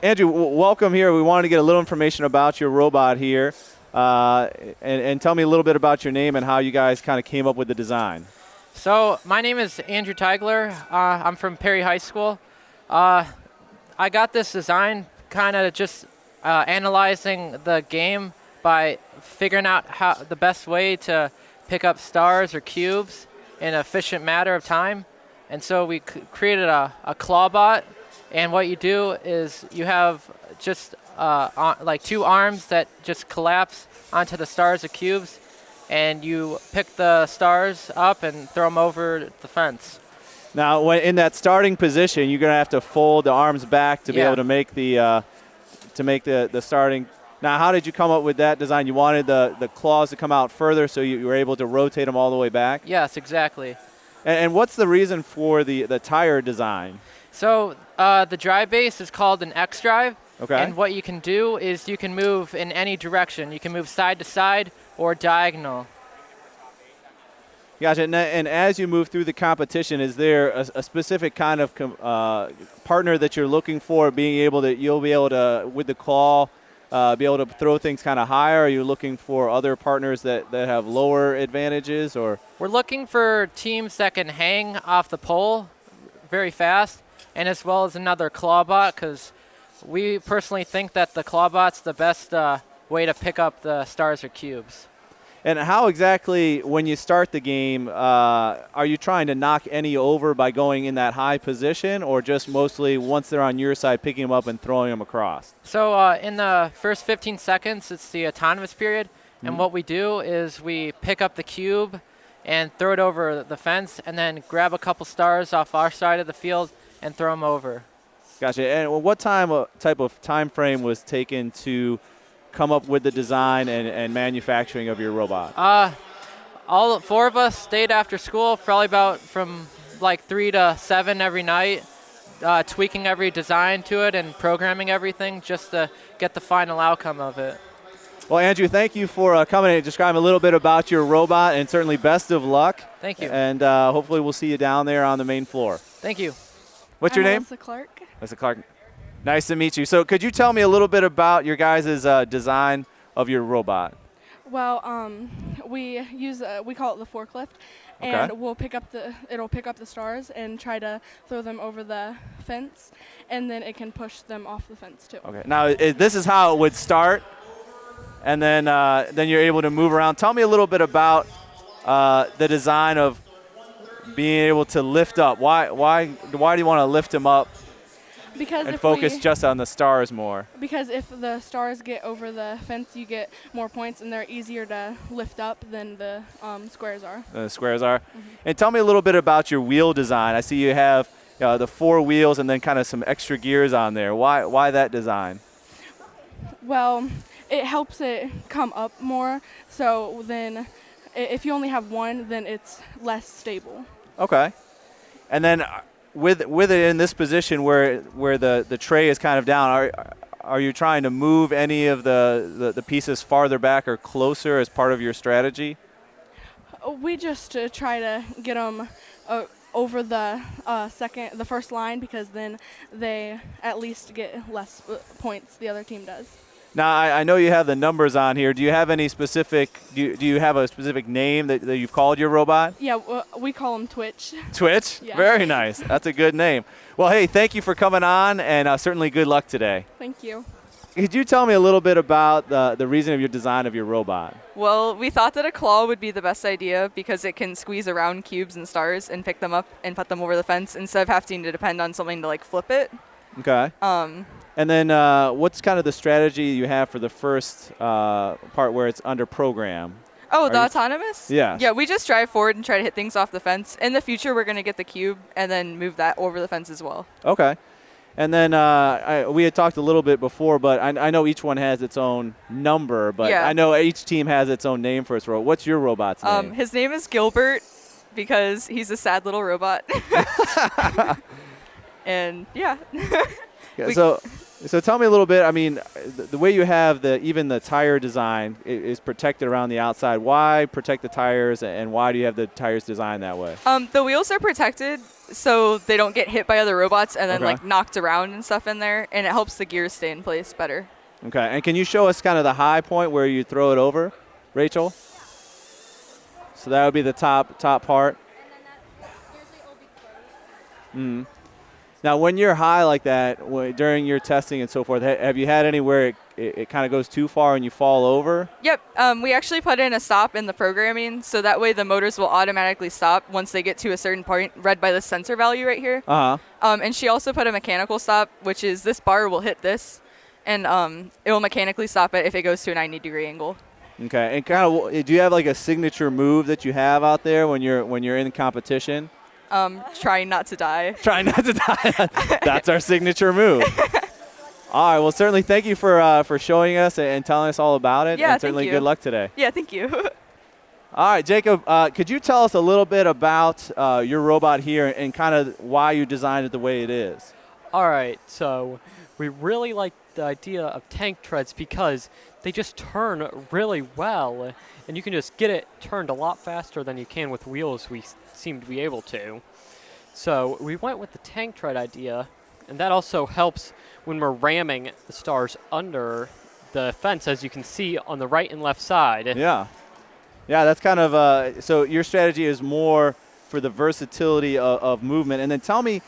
Andrew, welcome here. We wanted to get a little information about your robot here, and tell me a little bit about your name and how you guys kind of came up with the design. So my name is Andrew Tigler. I'm from Perry High School. I got this design kind of just analyzing the game by figuring out how the best way to pick up stars or cubes in an efficient matter of time. And so we created a claw bot. And what you do is you have just like two arms that just collapse onto the stars or cubes, and you pick the stars up and throw them over the fence. Now, in that starting position, you're going to have to fold the arms back to be able to make the starting. Now, how did you come up with that design? You wanted the claws to come out further, so you were able to rotate them all the way back? Yes, exactly. And what's the reason for the tire design? So the drive base is called an X drive. Okay. And what you can do is you can move in any direction. You can move side to side or diagonal. Gotcha. And as you move through the competition, is there a specific kind of partner that you're looking for, you'll be able to, with the claw, be able to throw things kind of higher? Are you looking for other partners that have lower advantages? Or we're looking for teams that can hang off the pole very fast, and as well as another claw bot, because we personally think that the claw bot's the best way to pick up the stars or cubes. And how exactly, when you start the game, are you trying to knock any over by going in that high position, or just mostly once they're on your side, picking them up and throwing them across? So in the first 15 seconds, it's the autonomous period. And what we do is we pick up the cube and throw it over the fence, and then grab a couple stars off our side of the field and throw them over. Gotcha. And what type of time frame was taken to come up with the design and manufacturing of your robot? All four of us stayed after school, probably about from like 3 to 7 every night, tweaking every design to it and programming everything just to get the final outcome of it. Well, Andrew, thank you for coming and describing a little bit about your robot, and certainly best of luck. Thank you. And hopefully we'll see you down there on the main floor. Thank you. What's your name? Melissa Clark. Melissa Clark. Nice to meet you. So could you tell me a little bit about your guys' design of your robot? Well, we call it the forklift, and it'll pick up the stars and try to throw them over the fence, and then it can push them off the fence too. Okay. Now this is how it would start, and then you're able to move around. Tell me a little bit about the design of being able to lift up. Why do you want to lift them up? Because and focus just on the stars more. Because if the stars get over the fence, you get more points, and they're easier to lift up than the squares are. The squares are. And tell me a little bit about your wheel design. I see you have the 4 wheels and then kind of some extra gears on there. Why that design? Well, it helps it come up more. So then, if you only have one, then it's less stable. Okay. And then with it in this position where the tray is kind of down, are you trying to move any of the pieces farther back or closer as part of your strategy? We just try to get them over the first line, because then they at least get less points. The other team does. Now, I know you have the numbers on here. Do you have any specific? Do you have a specific name that you've called your robot? Yeah, we call him Twitch. Twitch? Yeah. Very nice. That's a good name. Well, hey, thank you for coming on, and certainly good luck today. Thank you. Could you tell me a little bit about the reason of your design of your robot? Well, we thought that a claw would be the best idea because it can squeeze around cubes and stars and pick them up and put them over the fence instead of having to depend on something to like flip it. Okay. And then what's kind of the strategy you have for the first part where it's under program? Oh, the autonomous? Yeah. Yeah, we just drive forward and try to hit things off the fence. In the future, we're going to get the cube and then move that over the fence as well. Okay. And then we had talked a little bit before, but I know each one has its own number, but I know each team has its own name for its robot. What's your robot's name? His name is Gilbert because he's a sad little robot. And, yeah. So tell me a little bit. I mean, the way you have even the tire design is protected around the outside. Why protect the tires, and why do you have the tires designed that way? The wheels are protected so they don't get hit by other robots and then Okay. like knocked around and stuff in there, and it helps the gears stay in place better. Okay, and can you show us kind of the high point where you throw it over, Rachel? So that would be the top part. Mm. Now, when you're high like that, during your testing and so forth, have you had anywhere it kind of goes too far and you fall over? Yep, we actually put in a stop in the programming, so that way the motors will automatically stop once they get to a certain point, read by the sensor value right here. And she also put a mechanical stop, which is this bar will hit this, and it will mechanically stop it if it goes to a 90-degree angle. Okay, and kind of, do you have like a signature move that you have out there when you're in competition? Trying not to die. Trying not to die. That's our signature move. All right. Well, certainly thank you for showing us and telling us all about it. Yeah, and certainly thank you. good luck today. Yeah, thank you. All right, Jacob, could you tell us a little bit about your robot here and kind of why you designed it the way it is? All right, so we really like the idea of tank treads because they just turn really well, and you can just get it turned a lot faster than you can with wheels we seem to be able to. So we went with the tank tread idea, and that also helps when we're ramming the stars under the fence, as you can see on the right and left side. Yeah. Yeah, that's kind of so your strategy is more for the versatility of movement. And then tell me,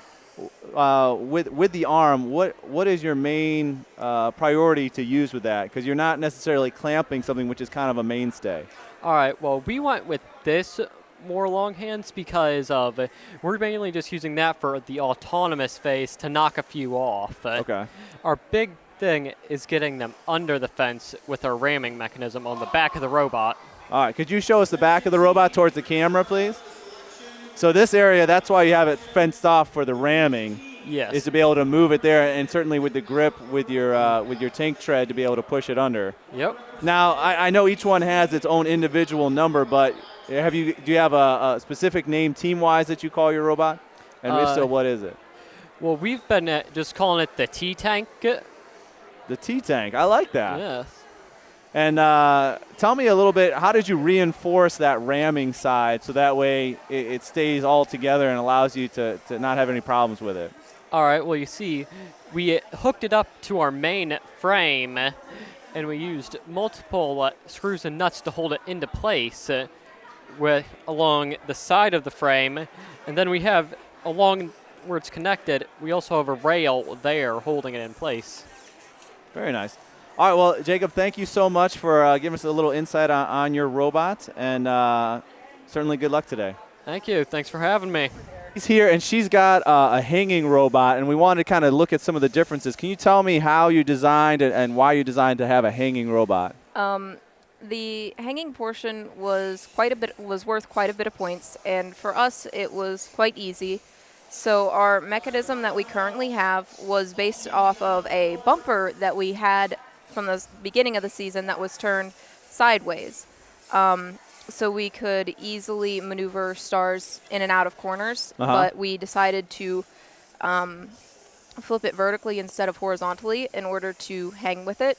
with the arm, what is your main priority to use with that? Because you're not necessarily clamping something, which is kind of a mainstay. All right, well, we went with this more long hands because of we're mainly just using that for the autonomous phase to knock a few off. Okay. Our big thing is getting them under the fence with our ramming mechanism on the back of the robot. All right, could you show us the back of the robot towards the camera, please? So this area, that's why you have it fenced off for the ramming. Yes. Is to be able to move it there, and certainly with the grip with your tank tread to be able to push it under. Yep. Now I know each one has its own individual number, but do you have a specific name team-wise that you call your robot? And if so, what is it? Well, we've been just calling it the T-Tank. The T-Tank. I like that. Yes. And tell me a little bit, how did you reinforce that ramming side so that way it stays all together and allows you to not have any problems with it? All right, well, you see, we hooked it up to our main frame, and we used multiple screws and nuts to hold it into place along the side of the frame. And then we have, along where it's connected, we also have a rail there holding it in place. Very nice. All right, well, Jacob, thank you so much for giving us a little insight on your robot, and certainly good luck today. Thank you. Thanks for having me. She's here, and she's got a hanging robot, and we wanted to kind of look at some of the differences. Can you tell me how you designed it and why you designed to have a hanging robot? The hanging portion was worth quite a bit of points, and for us, it was quite easy. So our mechanism that we currently have was based off of a bumper that we had from the beginning of the season that was turned sideways. So we could easily maneuver stars in and out of corners, but we decided to flip it vertically instead of horizontally in order to hang with it.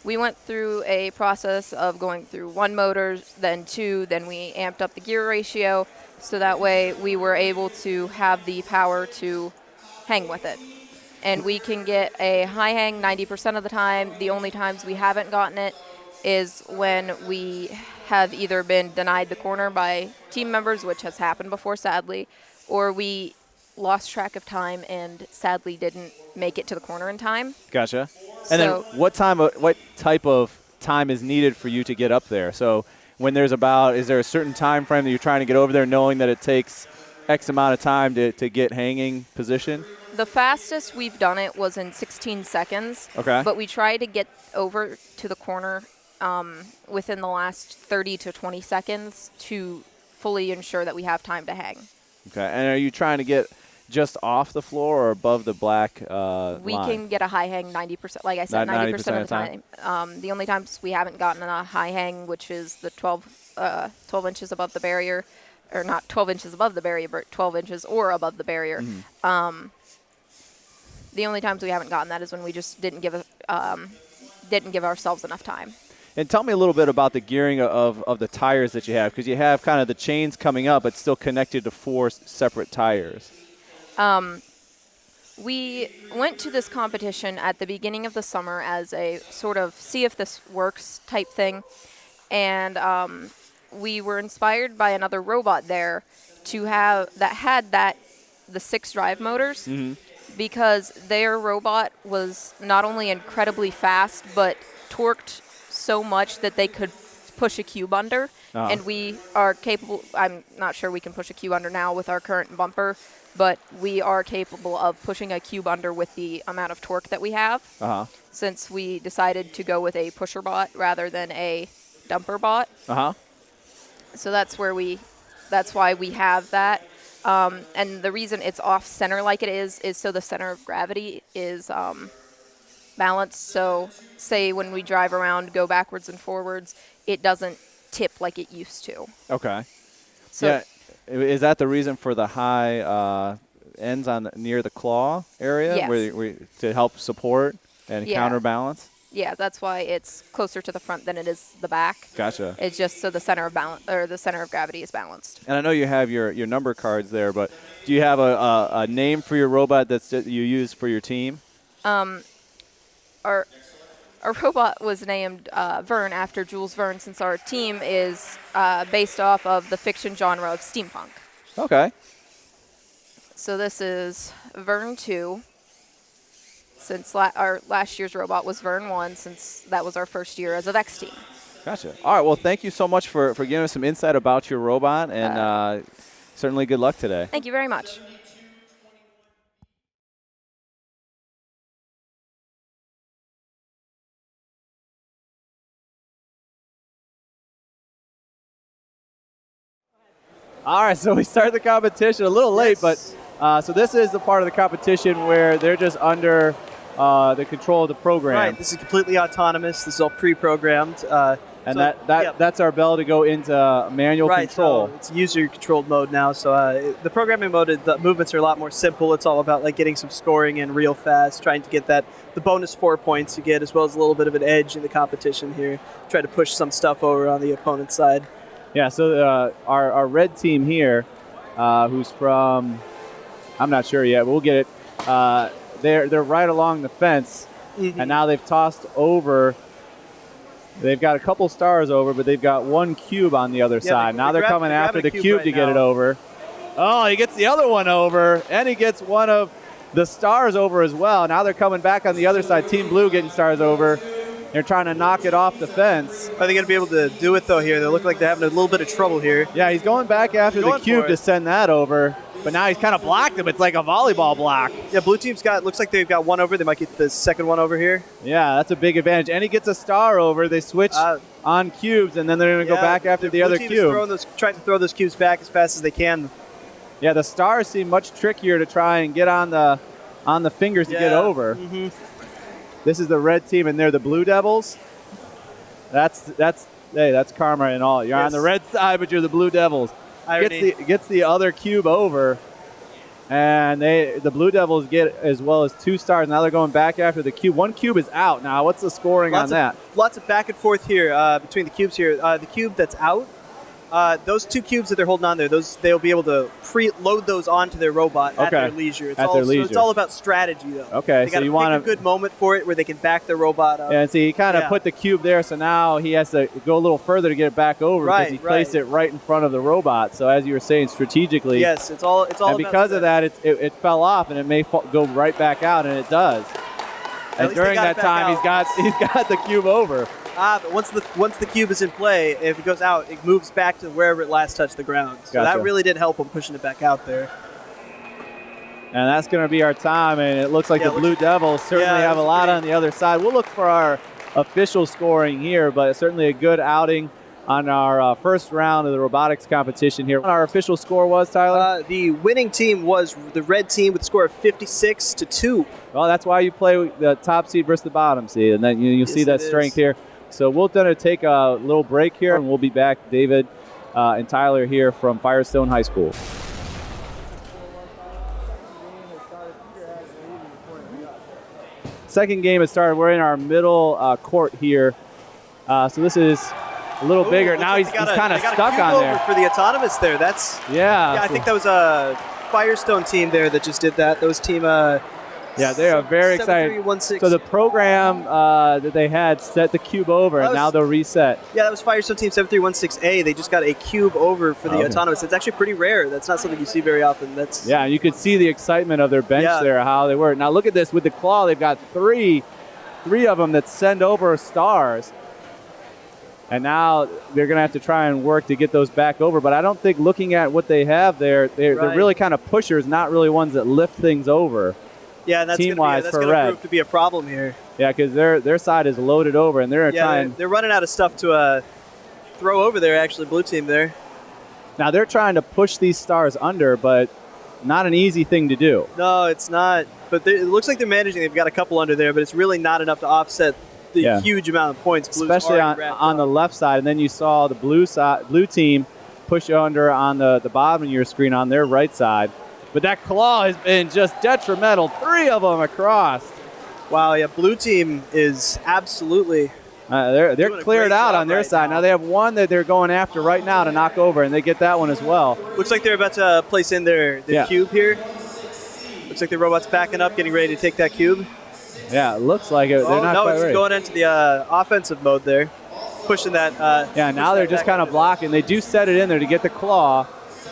We went through a process of going through one motor, then two, then we amped up the gear ratio, so that way we were able to have the power to hang with it. And we can get a high hang 90% of the time. The only times we haven't gotten it is when we have either been denied the corner by team members, which has happened before, sadly, or we lost track of time and sadly didn't make it to the corner in time. Gotcha. And then what type of time is needed for you to get up there? So when is there a certain time frame that you're trying to get over there knowing that it takes X amount of time to get hanging position? The fastest we've done it was in 16 seconds. Okay. But we try to get over to the corner within the last 30 to 20 seconds to fully ensure that we have time to hang. Okay. And are you trying to get just off the floor or above the black We line? can get a high hang 90%, like I said, 90% of the time. The only times we haven't gotten a high hang, which is the 12 inches above the barrier, or not 12 inches above the barrier, but 12 inches or above the barrier. Mm-hmm. The only times we haven't gotten that is when we just didn't give ourselves enough time. And tell me a little bit about the gearing of the tires that you have, because you have kind of the chains coming up, but still connected to 4 separate tires. We went to this competition at the beginning of the summer as a sort of see if this works type thing. And we were inspired by another robot there to have the 6 drive motors, because their robot was not only incredibly fast, but torqued so much that they could push a cube under. And we are capable, I'm not sure we can push a cube under now with our current bumper, but we are capable of pushing a cube under with the amount of torque that we have, since we decided to go with a pusher bot rather than a dumper bot. So that's why we have that. And the reason it's off center like it is so the center of gravity is balanced. So say when we drive around, go backwards and forwards, it doesn't tip like it used to. Okay. So yeah. Is that the reason for the high ends near the claw area? Yes. Where to help support and counterbalance? Yeah, that's why it's closer to the front than it is the back. Gotcha. It's just so the center of balance or the center of gravity is balanced. And I know you have your number cards there, but do you have a name for your robot that you use for your team? Our robot was named Vern after Jules Verne, since our team is based off of the fiction genre of steampunk. Okay. So this is Vern 2. Since our last year's robot was Vern 1, since that was our first year as a VEX team. Gotcha. All right. Well, thank you so much for giving us some insight about your robot, and certainly good luck today. Thank you very much. All right, so we start the competition a little late, but so this is the part of the competition where they're just under the control of the program. Right, this is completely autonomous. This is all pre-programmed. And that's our bell to go into manual control. So it's user-controlled mode now. So the programming mode, the movements are a lot more simple. It's all about like getting some scoring in real fast, trying to get the bonus 4 points you get, as well as a little bit of an edge in the competition here. Try to push some stuff over on the opponent's side. Yeah, so our red team here, who's from, I'm not sure yet, but we'll get it. They're right along the fence, and now they've tossed over. They've got a couple stars over, but they've got 1 cube on the other side. Now they're coming after the cube to get it over. Oh, he gets the other one over, and he gets one of the stars over as well. Now they're coming back on the other side. Team Blue getting stars over. They're trying to knock it off the fence. Are they going to be able to do it, though, here? They look like they're having a little bit of trouble here. Yeah, he's going back after the cube to send that over. But now he's kind of blocked him. It's like a volleyball block. Yeah, blue team's looks like they've got 1 over. They might get the second one over here. Yeah, that's a big advantage. And he gets a star over. They switch on cubes, and then they're going to go back after the other cube. Blue team is trying to throw those cubes back as fast as they can. Yeah, the stars seem much trickier to try and get on the fingers to get over. This is the red team, and they're the Blue Devils. That's karma and all. You're on the red side, but you're the Blue Devils. Gets the other cube over, and the Blue Devils get as well as 2 stars. Now they're going back after the cube. 1 cube is out now. What's the scoring on that? Lots of back and forth here between the cubes here. The cube that's out, those 2 cubes that they're holding on there, they'll be able to pre-load those onto their robot at their leisure. So it's all about strategy, though. Okay, so you want a good moment for it where they can back their robot up. Yeah, and see, he kind of put the cube there, so now he has to go a little further to get it back over because he placed it right in front of the robot. So as you were saying, strategically. Yes, it's all. And because of that, it fell off, and it may go right back out, and it does. And during that time, he's got the cube over. But once the cube is in play, if it goes out, it moves back to wherever it last touched the ground. So that really did help him pushing it back out there. And that's going to be our time, and it looks like the Blue Devils certainly have a lot on the other side. We'll look for our official scoring here, but it's certainly a good outing on our first round of the robotics competition here. What our official score was, Tyler? The winning team was the red team with a score of 56-2. Well, that's why you play the top seed versus the bottom seed, and then you'll see that strength here. So we're going to take a little break here, and we'll be back, David and Tyler here from Firestone High School. Second game has started. We're in our middle court here So this is a little bigger. Now he's kind of stuck on there. For the autonomous there. That's yeah. I think that was a Firestone team there that just did that. Those team. Yeah, they are very excited. So the program that they had set the cube over, and now they'll reset. Yeah, that was Firestone Team 7316A. They just got a cube over for the autonomous. It's actually pretty rare. That's not something you see very often. Yeah, you could see the excitement of their bench there, how they were. Now look at this. With the claw, they've got three of them that send over stars. And now they're going to have to try and work to get those back over. But I don't think looking at what they have there, they're really kind of pushers, not really ones that lift things over. Yeah, and that's going to prove to be a problem here. Yeah, because their side is loaded over, and they're trying. They're running out of stuff to throw over there. Actually, blue team there. Now they're trying to push these stars under, but not an easy thing to do. No, it's not. But it looks like they're managing. They've got a couple under there, but it's really not enough to offset the huge amount of points. Blue's especially on the left side, and then you saw the blue team push under on the bottom of your screen on their right side. But that claw has been just detrimental. 3 of them across. Wow, yeah, blue team is absolutely. They're cleared out on their side. Now they have one that they're going after right now to knock over, and they get that one as well. Looks like they're about to place in their cube here. Looks like the robot's backing up, getting ready to take that cube. Yeah, it looks like it. They're not quite ready. Going into the offensive mode there. Pushing that. Now they're just kind of blocking. They do set it in there to get the claw.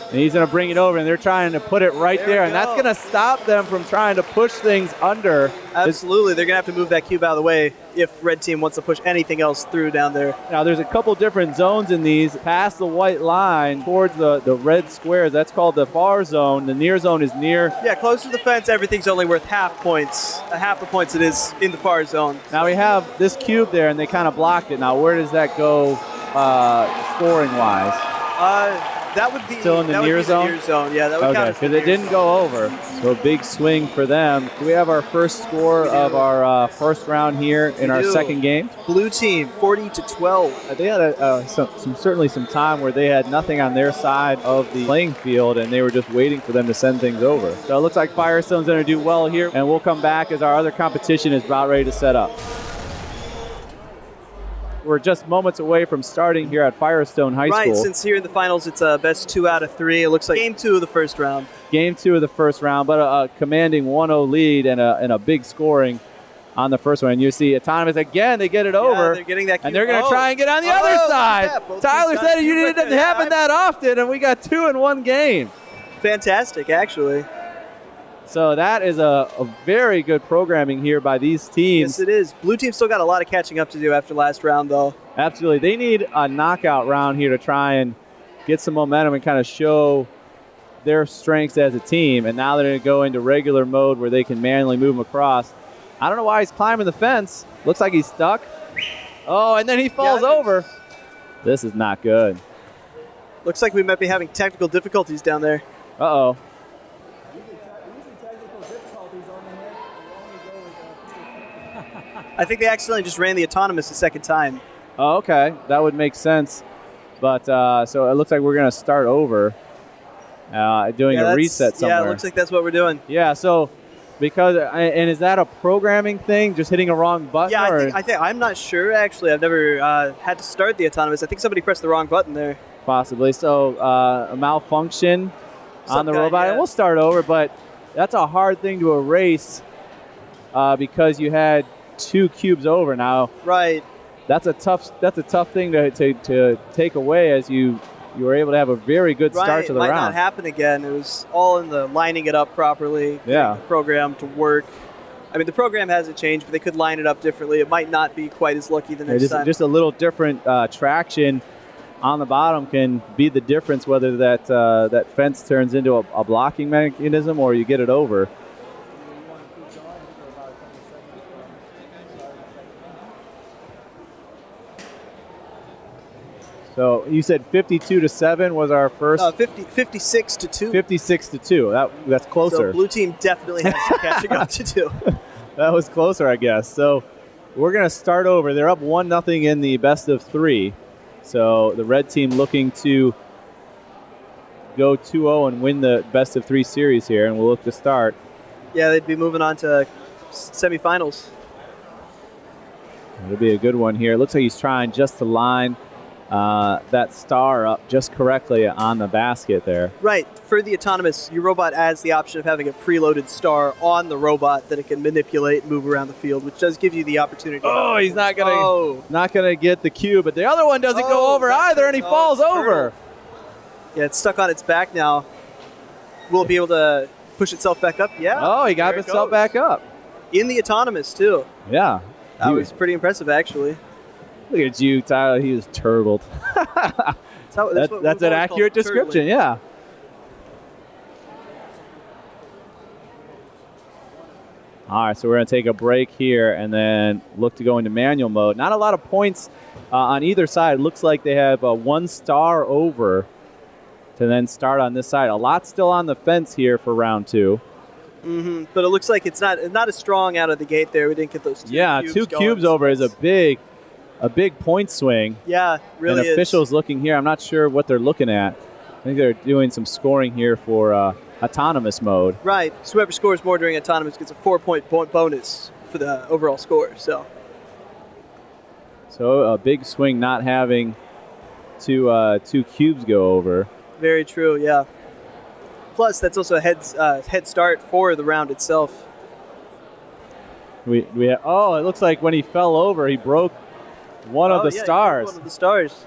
And he's going to bring it over, and they're trying to put it right there. And that's going to stop them from trying to push things under. Absolutely. They're going to have to move that cube out of the way if red team wants to push anything else through down there. Now, there's a couple different zones in these. Past the white line towards the red squares, that's called the far zone. The near zone is near. Yeah, close to the fence, everything's only worth half points. Half the points it is in the far zone. Now, we have this cube there, and they kind of blocked it. Now, where does that go scoring-wise? That would be still in the near zone? Near zone. Yeah, that would count. Because it didn't go over. So a big swing for them. Do we have our first score of our first round here in our second game? Blue team 40-12. They had certainly some time where they had nothing on their side of the playing field, and they were just waiting for them to send things over. So it looks like Firestone's going to do well here, and we'll come back as our other competition is about ready to set up. We're just moments away from starting here at Firestone High School. Right, since here in the finals it's best 2 out of 3. It looks like game 2 of the first round. Game 2 of the first round, but a commanding 1-0 lead and a big scoring on the first one. And you see Autonomous again, they get it over. They're getting that cube. And they're going to try and get on the other side. Tyler said it didn't happen that often, and we got 2 in one game. Fantastic, actually. So that is a very good programming here by these teams. Yes, it is. Blue team still got a lot of catching up to do after last round, though. Absolutely. They need a knockout round here to try and get some momentum and kind of show their strengths as a team. And now they're going to go into regular mode where they can manually move them across. I don't know why he's climbing the fence. Looks like he's stuck. Oh, and then he falls over. This is not good. Looks like we might be having technical difficulties down there. Uh-oh. I think they accidentally just ran the autonomous a second time. Oh, okay. That would make sense. But so it looks like we're going to start over doing a reset somewhere. Yeah, it looks like that's what we're doing. Yeah, so and is that a programming thing, just hitting a wrong button? Yeah, I think I'm not sure, actually. I've never had to start the autonomous. I think somebody pressed the wrong button there. Possibly. So a malfunction on the robot. And we'll start over, but that's a hard thing to erase because you had 2 cubes over now. Right. That's a tough thing to take away as you were able to have a very good start to the round. Might not happen again. It was all in the lining it up properly. Yeah. The program to work. I mean, the program hasn't changed, but they could line it up differently. It might not be quite as lucky the next time. Just a little different traction on the bottom can be the difference whether that fence turns into a blocking mechanism or you get it over. So you said 52-7 was our first. 56-2. 56-2. That's closer. So blue team definitely has some catching up to do. That was closer, I guess. So we're going to start over. They're up 1-0 in the best of 3. So the red team looking to go 2-0 and win the best of 3 series here, and we'll look to start. Yeah, they'd be moving on to semifinals. It'll be a good one here. It looks like he's trying just to line that star up just correctly on the basket there. Right. For the autonomous, your robot has the option of having a preloaded star on the robot that it can manipulate and move around the field, which does give you the opportunity. Oh, he's not gonna get the cube, but the other one doesn't go over either, and he falls over. Yeah, it's stuck on its back now. Will it be able to push itself back up? Yeah. Oh, he got himself back up. In the autonomous, too. Yeah. That was pretty impressive, actually. Look at you, Tyler. He was turtled. That's an accurate description, yeah. All right, so we're going to take a break here and then look to go into manual mode. Not a lot of points on either side. Looks like they have 1 star over to then start on this side. A lot still on the fence here for round 2. Mm-hmm. But it looks like it's not as strong out of the gate there. We didn't get those 2 cubes 2 cubes over is a big point swing. Yeah, really and officials looking here, I'm not sure what they're looking at. I think they're doing some scoring here for autonomous mode. Right. So whoever scores more during autonomous gets a 4-point bonus for the overall score. So a big swing not having 2 cubes go over. Very true, yeah. Plus, that's also a head start for the round itself. It looks like when he fell over, he broke one of the stars. One of the stars.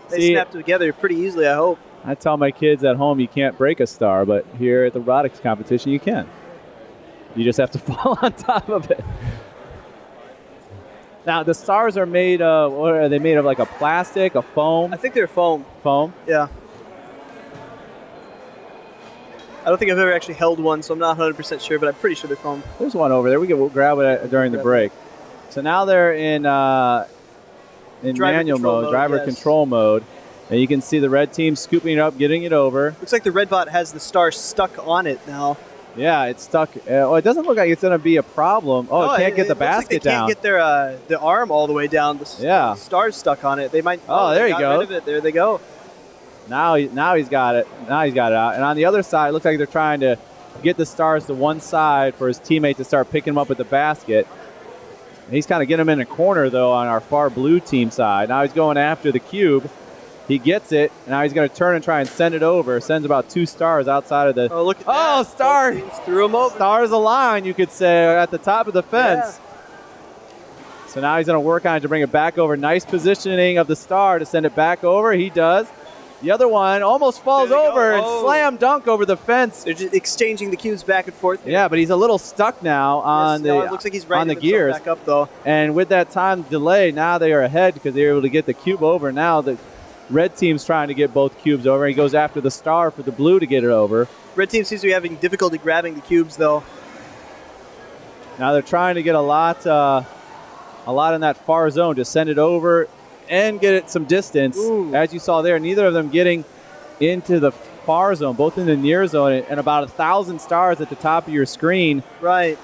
They snapped together pretty easily, I hope. I tell my kids at home you can't break a star, but here at the robotics competition you can. You just have to fall on top of it. Now, the stars are made of, what are they made of, like a plastic, a foam? I think they're foam. Foam? Yeah. I don't think I've ever actually held one, so I'm not 100% sure, but I'm pretty sure they're foam. There's one over there. We'll grab it during the break. So now they're in manual mode, driver control mode. And you can see the red team scooping it up, getting it over. Looks like the red bot has the star stuck on it now. Yeah, it's stuck. It doesn't look like it's going to be a problem. Oh, it can't get the basket down. They can't get the arm all the way down. The star's stuck on it. They might. Oh, there you go. Rid of it. There they go. Now he's got it. Now he's got it out. And on the other side, it looks like they're trying to get the stars to one side for his teammate to start picking them up at the basket. And he's kind of getting him in a corner, though, on our far blue team side. Now he's going after the cube. He gets it. And now he's going to turn and try and send it over. Sends about 2 stars outside of the... Oh, look at that. Oh, star. Threw him over. Stars align, you could say, at the top of the fence. Yeah. So now he's going to work on it to bring it back over. Nice positioning of the star to send it back over. He does. The other one almost falls over and slam dunk over the fence. They're just exchanging the cubes back and forth here. Yeah, but he's a little stuck now on it looks like he's on the gears. Back up, though. And with that time delay, now they are ahead because they were able to get the cube over. Now the red team's trying to get both cubes over. He goes after the star for the blue to get it over. Red team seems to be having difficulty grabbing the cubes, though. Now they're trying to get a lot in that far zone to send it over and get it some distance. Ooh. As you saw there, neither of them getting into the far zone, both in the near zone, and about 1,000 stars at the top of your screen. Right.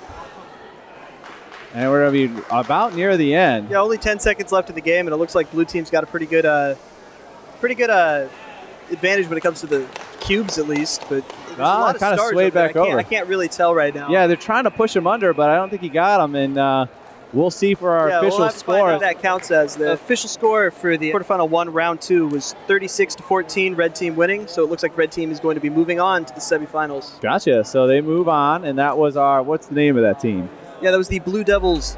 And we're going to be about near the end. Yeah, only 10 seconds left in the game, and it looks like blue team's got a pretty good advantage when it comes to the cubes, at least. But there's a lot of kind of stars swayed back over. I can't really tell right now. Yeah, they're trying to push him under, but I don't think he got him. And we'll see for our official we'll have to score. Find out that counts as the official score for the quarterfinal 1, round 2 was 36-14, red team winning. So it looks like red team is going to be moving on to the semifinals. Gotcha. So they move on, and that was our. What's the name of that team? Yeah, that was the Blue Devils.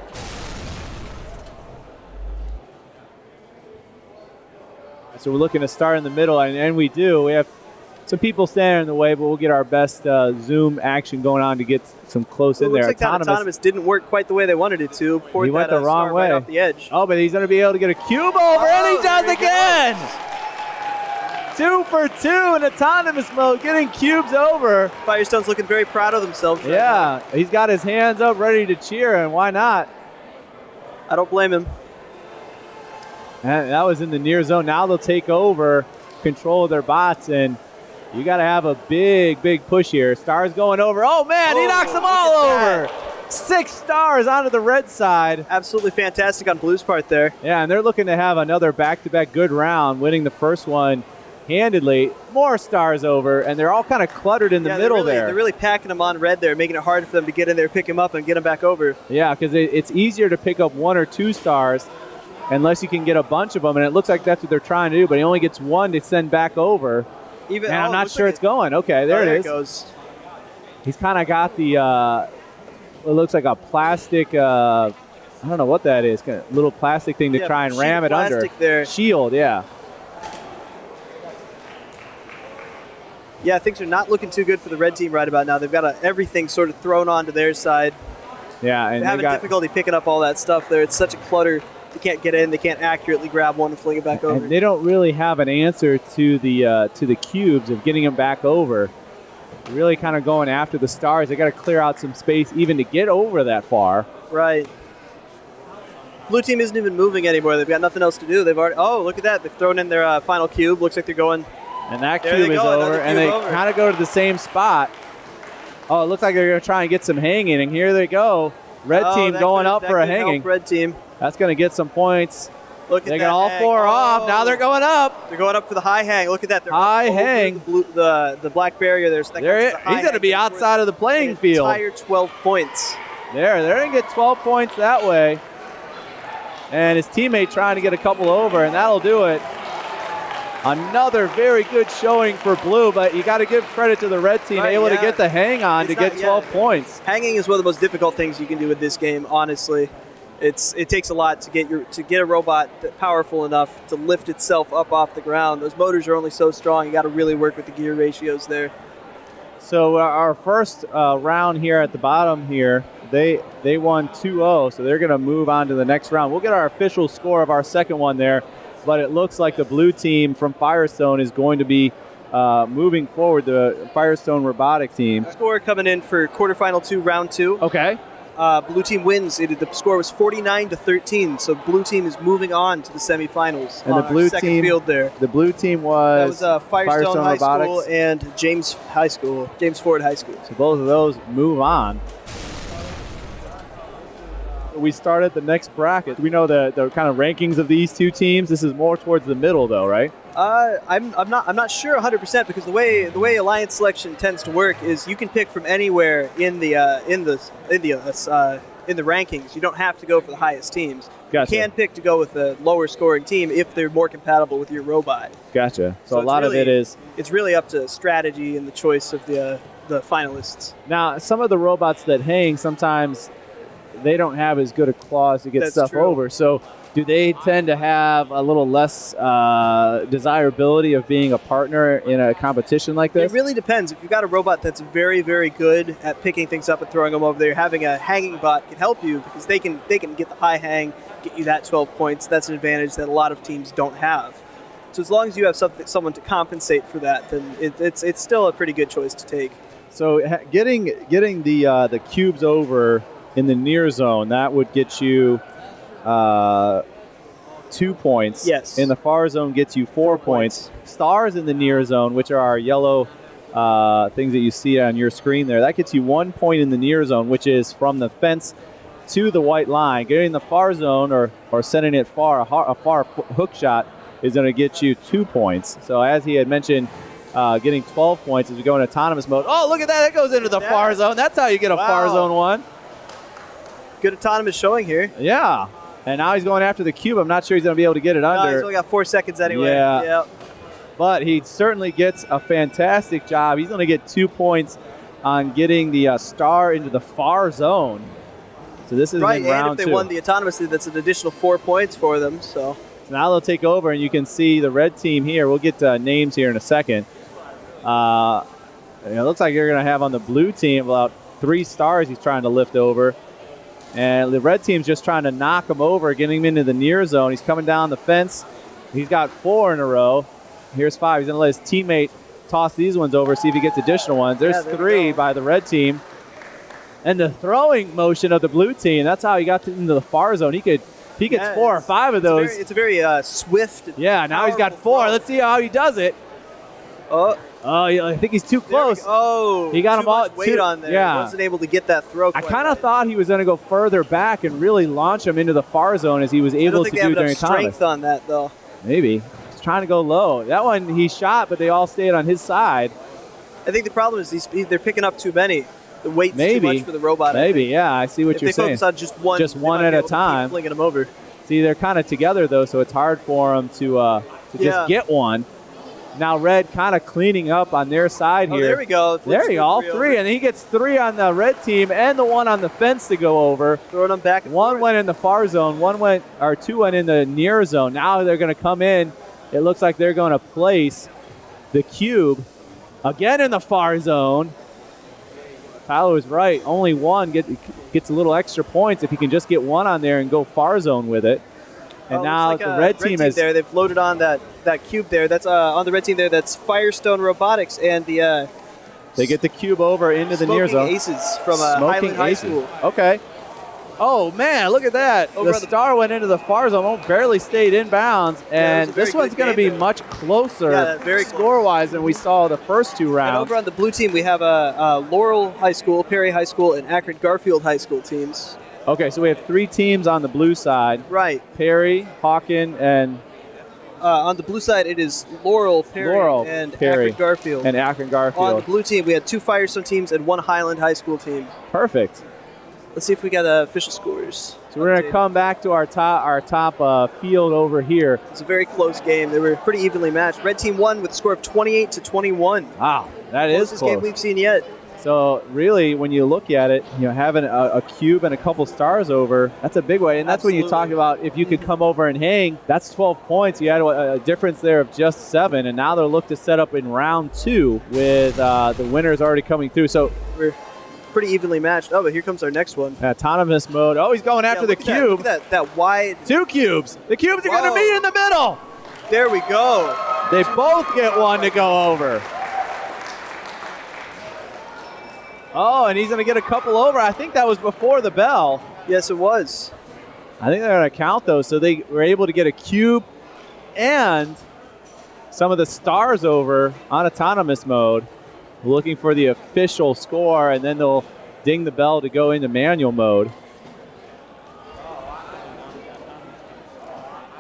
So we're looking to start in the middle, and we do. We have some people standing in the way, but we'll get our best zoom action going on to get some close in there. Looks like autonomous didn't work quite the way they wanted it to. He went the wrong way. Right off the edge. Oh, but he's going to be able to get a cube over, and he does again! 2 for 2 in autonomous mode, getting cubes over. Firestone's looking very proud of themselves. Yeah, he's got his hands up ready to cheer, and why not? I don't blame him. And that was in the near zone. Now they'll take over control of their bots, and you got to have a big, big push here. Stars going over. Oh, man, he knocks them all over. 6 stars onto the red side. Absolutely fantastic on Blue's part there. Yeah, and they're looking to have another back-to-back good round, winning the first one handedly. More stars over, and they're all kind of cluttered in the middle there. They're really packing them on red there, making it hard for them to get in there, pick them up, and get them back over. Yeah, because it's easier to pick up 1 or 2 stars unless you can get a bunch of them, and it looks like that's what they're trying to do, but he only gets 1 to send back over. And I'm not sure it's going. Okay, there it is. Goes. He's kind of got the, it looks like a plastic, I don't know what that is, kind of little plastic thing to try and ram it under. There. Shield, yeah. Yeah, things are not looking too good for the red team right about now. They've got everything sort of thrown onto their side. Yeah, and they're having difficulty picking up all that stuff there. It's such a clutter. They can't get in. They can't accurately grab one and fling it back over. And they don't really have an answer to the cubes of getting them back over. They're really kind of going after the stars. They got to clear out some space even to get over that far. Right. Blue team isn't even moving anymore. They've got nothing else to do. They've already. Oh, look at that! They've thrown in their final cube. Looks like they're going. And that cube is over, and they kind of go to the same spot. Oh, it looks like they're going to try and get some hanging, and here they go. Red team going up for a hanging. Red team. That's going to get some points. Look at they got all 4 off. Now they're going up. They're going up for the high hang. Look at that. They're high hang. The black barrier there. So he's going to be outside of the playing field. Entire 12 points. They're going to get 12 points that way. And his teammate trying to get a couple over, and that'll do it. Another very good showing for blue, but you got to give credit to the red team, able to get the hang on to get 12 points. Hanging is one of the most difficult things you can do with this game, honestly. It takes a lot to get a robot powerful enough to lift itself up off the ground. Those motors are only so strong. You got to really work with the gear ratios there. So our first round here at the bottom here, they won 2-0, so they're going to move on to the next round. We'll get our official score of our second one there. But it looks like the blue team from Firestone is going to be moving forward, the Firestone Robotics team. Score coming in for quarterfinal 2, round 2. Okay. Blue team wins. The score was 49-13, so blue team is moving on to the semifinals. And the blue second team, field there. The blue team was Firestone High Robotics. School and James Ford High School. So both of those move on. We start at the next bracket. We know the kind of rankings of these two teams. This is more towards the middle, though, right? I'm not sure 100% because the way alliance selection tends to work is you can pick from anywhere in the rankings. You don't have to go for the highest teams. Gotcha. You can pick to go with the lower scoring team if they're more compatible with your robot. Gotcha. So a lot of it is it's really up to strategy and the choice of the finalists. Now, some of the robots that hang sometimes they don't have as good a claws to get stuff over. So do they tend to have a little less desirability of being a partner in a competition like this? It really depends. If you've got a robot that's very, very good at picking things up and throwing them over there, having a hanging bot can help you because they can get the high hang, get you that 12 points. That's an advantage that a lot of teams don't have. So as long as you have someone to compensate for that, then it's still a pretty good choice to take. So getting the cubes over in the near zone, that would get you 2 points. Yes. In the far zone gets you 4 points. Stars in the near zone, which are our yellow things that you see on your screen there, that gets you 1 point in the near zone, which is from the fence to the white line. Getting the far zone or sending it far, a far hook shot is going to get you 2 points. So as he had mentioned, getting 12 points as we go in autonomous mode. Oh, look at that. It goes into the far zone. That's how you get a far zone one. Good autonomous showing here. Yeah. And now he's going after the cube. I'm not sure he's going to be able to get it under. He's only got 4 seconds anyway. Yeah. Yep. But he certainly gets a fantastic job. He's going to get 2 points on getting the star into the far zone. So this is in round 2. And if they won the autonomously, that's an additional 4 points for them. So now they'll take over, and you can see the red team here. We'll get names here in a second. It looks like you're going to have on the blue team about 3 stars he's trying to lift over. And the red team's just trying to knock him over, getting him into the near zone. He's coming down the fence. He's got 4 in a row. Here's 5. He's going to let his teammate toss these ones over, see if he gets additional ones. There's 3 by the red team. And the throwing motion of the blue team, that's how he got into the far zone. He gets 4 or 5 of those. It's a very swift. Yeah, now he's got 4. Let's see how he does it. Oh, I think he's too close. He got him all weight on there. Yeah, he wasn't able to get that throw. I kind of thought he was going to go further back and really launch him into the far zone as he was able to do during autonomous. Strength on that though. Maybe He's trying to go low. That one he shot, but they all stayed on his side. I think the problem is they're picking up too many. The weight's too much for the robot. Maybe, yeah. I see what you're saying. If they focus on just one at a time, flinging them over. See, they're kind of together though, so it's hard for them to just get one. Now Red kind of cleaning up on their side here. There we go. There you go, all three. And he gets 3 on the red team and the one on the fence to go over. Throwing them back and One forth. went in the far zone, 2 went in the near zone. Now they're going to come in. It looks like they're going to place the cube again in the far zone. Tyler was right. Only one gets a little extra points if he can just get one on there and go far zone with it. And now the red team is there. They've loaded on that cube there. That's on the red team there. That's Firestone Robotics and the. They get the cube over into the near zone. Aces from Highland High School. Okay. Oh man, look at that! The star went into the far zone, barely stayed inbounds, and this one's going to be much closer score-wise than we saw the first 2 rounds. And over on the blue team, we have Laurel High School, Perry High School, and Akron Garfield High School teams. Okay, so we have 3 teams on the blue side. Right. Perry, Hawken, and... on the blue side, it is Laurel, Perry, and Akron Garfield. And Akron Garfield. On the blue team, we had 2 Firestone teams and 1 Highland High School team. Perfect. Let's see if we got official scores. So we're going to come back to our top field over here. It's a very close game. They were pretty evenly matched. Red team won with a score of 28-21. Wow, that is closest close. game we've seen yet. So really, when you look at it, having a cube and a couple stars over, that's a big way. And that's when you talk about if you could come over and hang, that's 12 points. You had a difference there of just 7. And now they'll look to set up in round 2 with the winners already coming through. So we're pretty evenly matched. Oh, but here comes our next one. Autonomous mode. Oh, he's going after the cube. Look at that wide. 2 cubes. The cubes are going to meet in the middle. There we go. They both get one to go over. Oh, and he's going to get a couple over. I think that was before the bell. Yes, it was. I think they're going to count those. So they were able to get a cube and some of the stars over on autonomous mode, looking for the official score, and then they'll ding the bell to go into manual mode.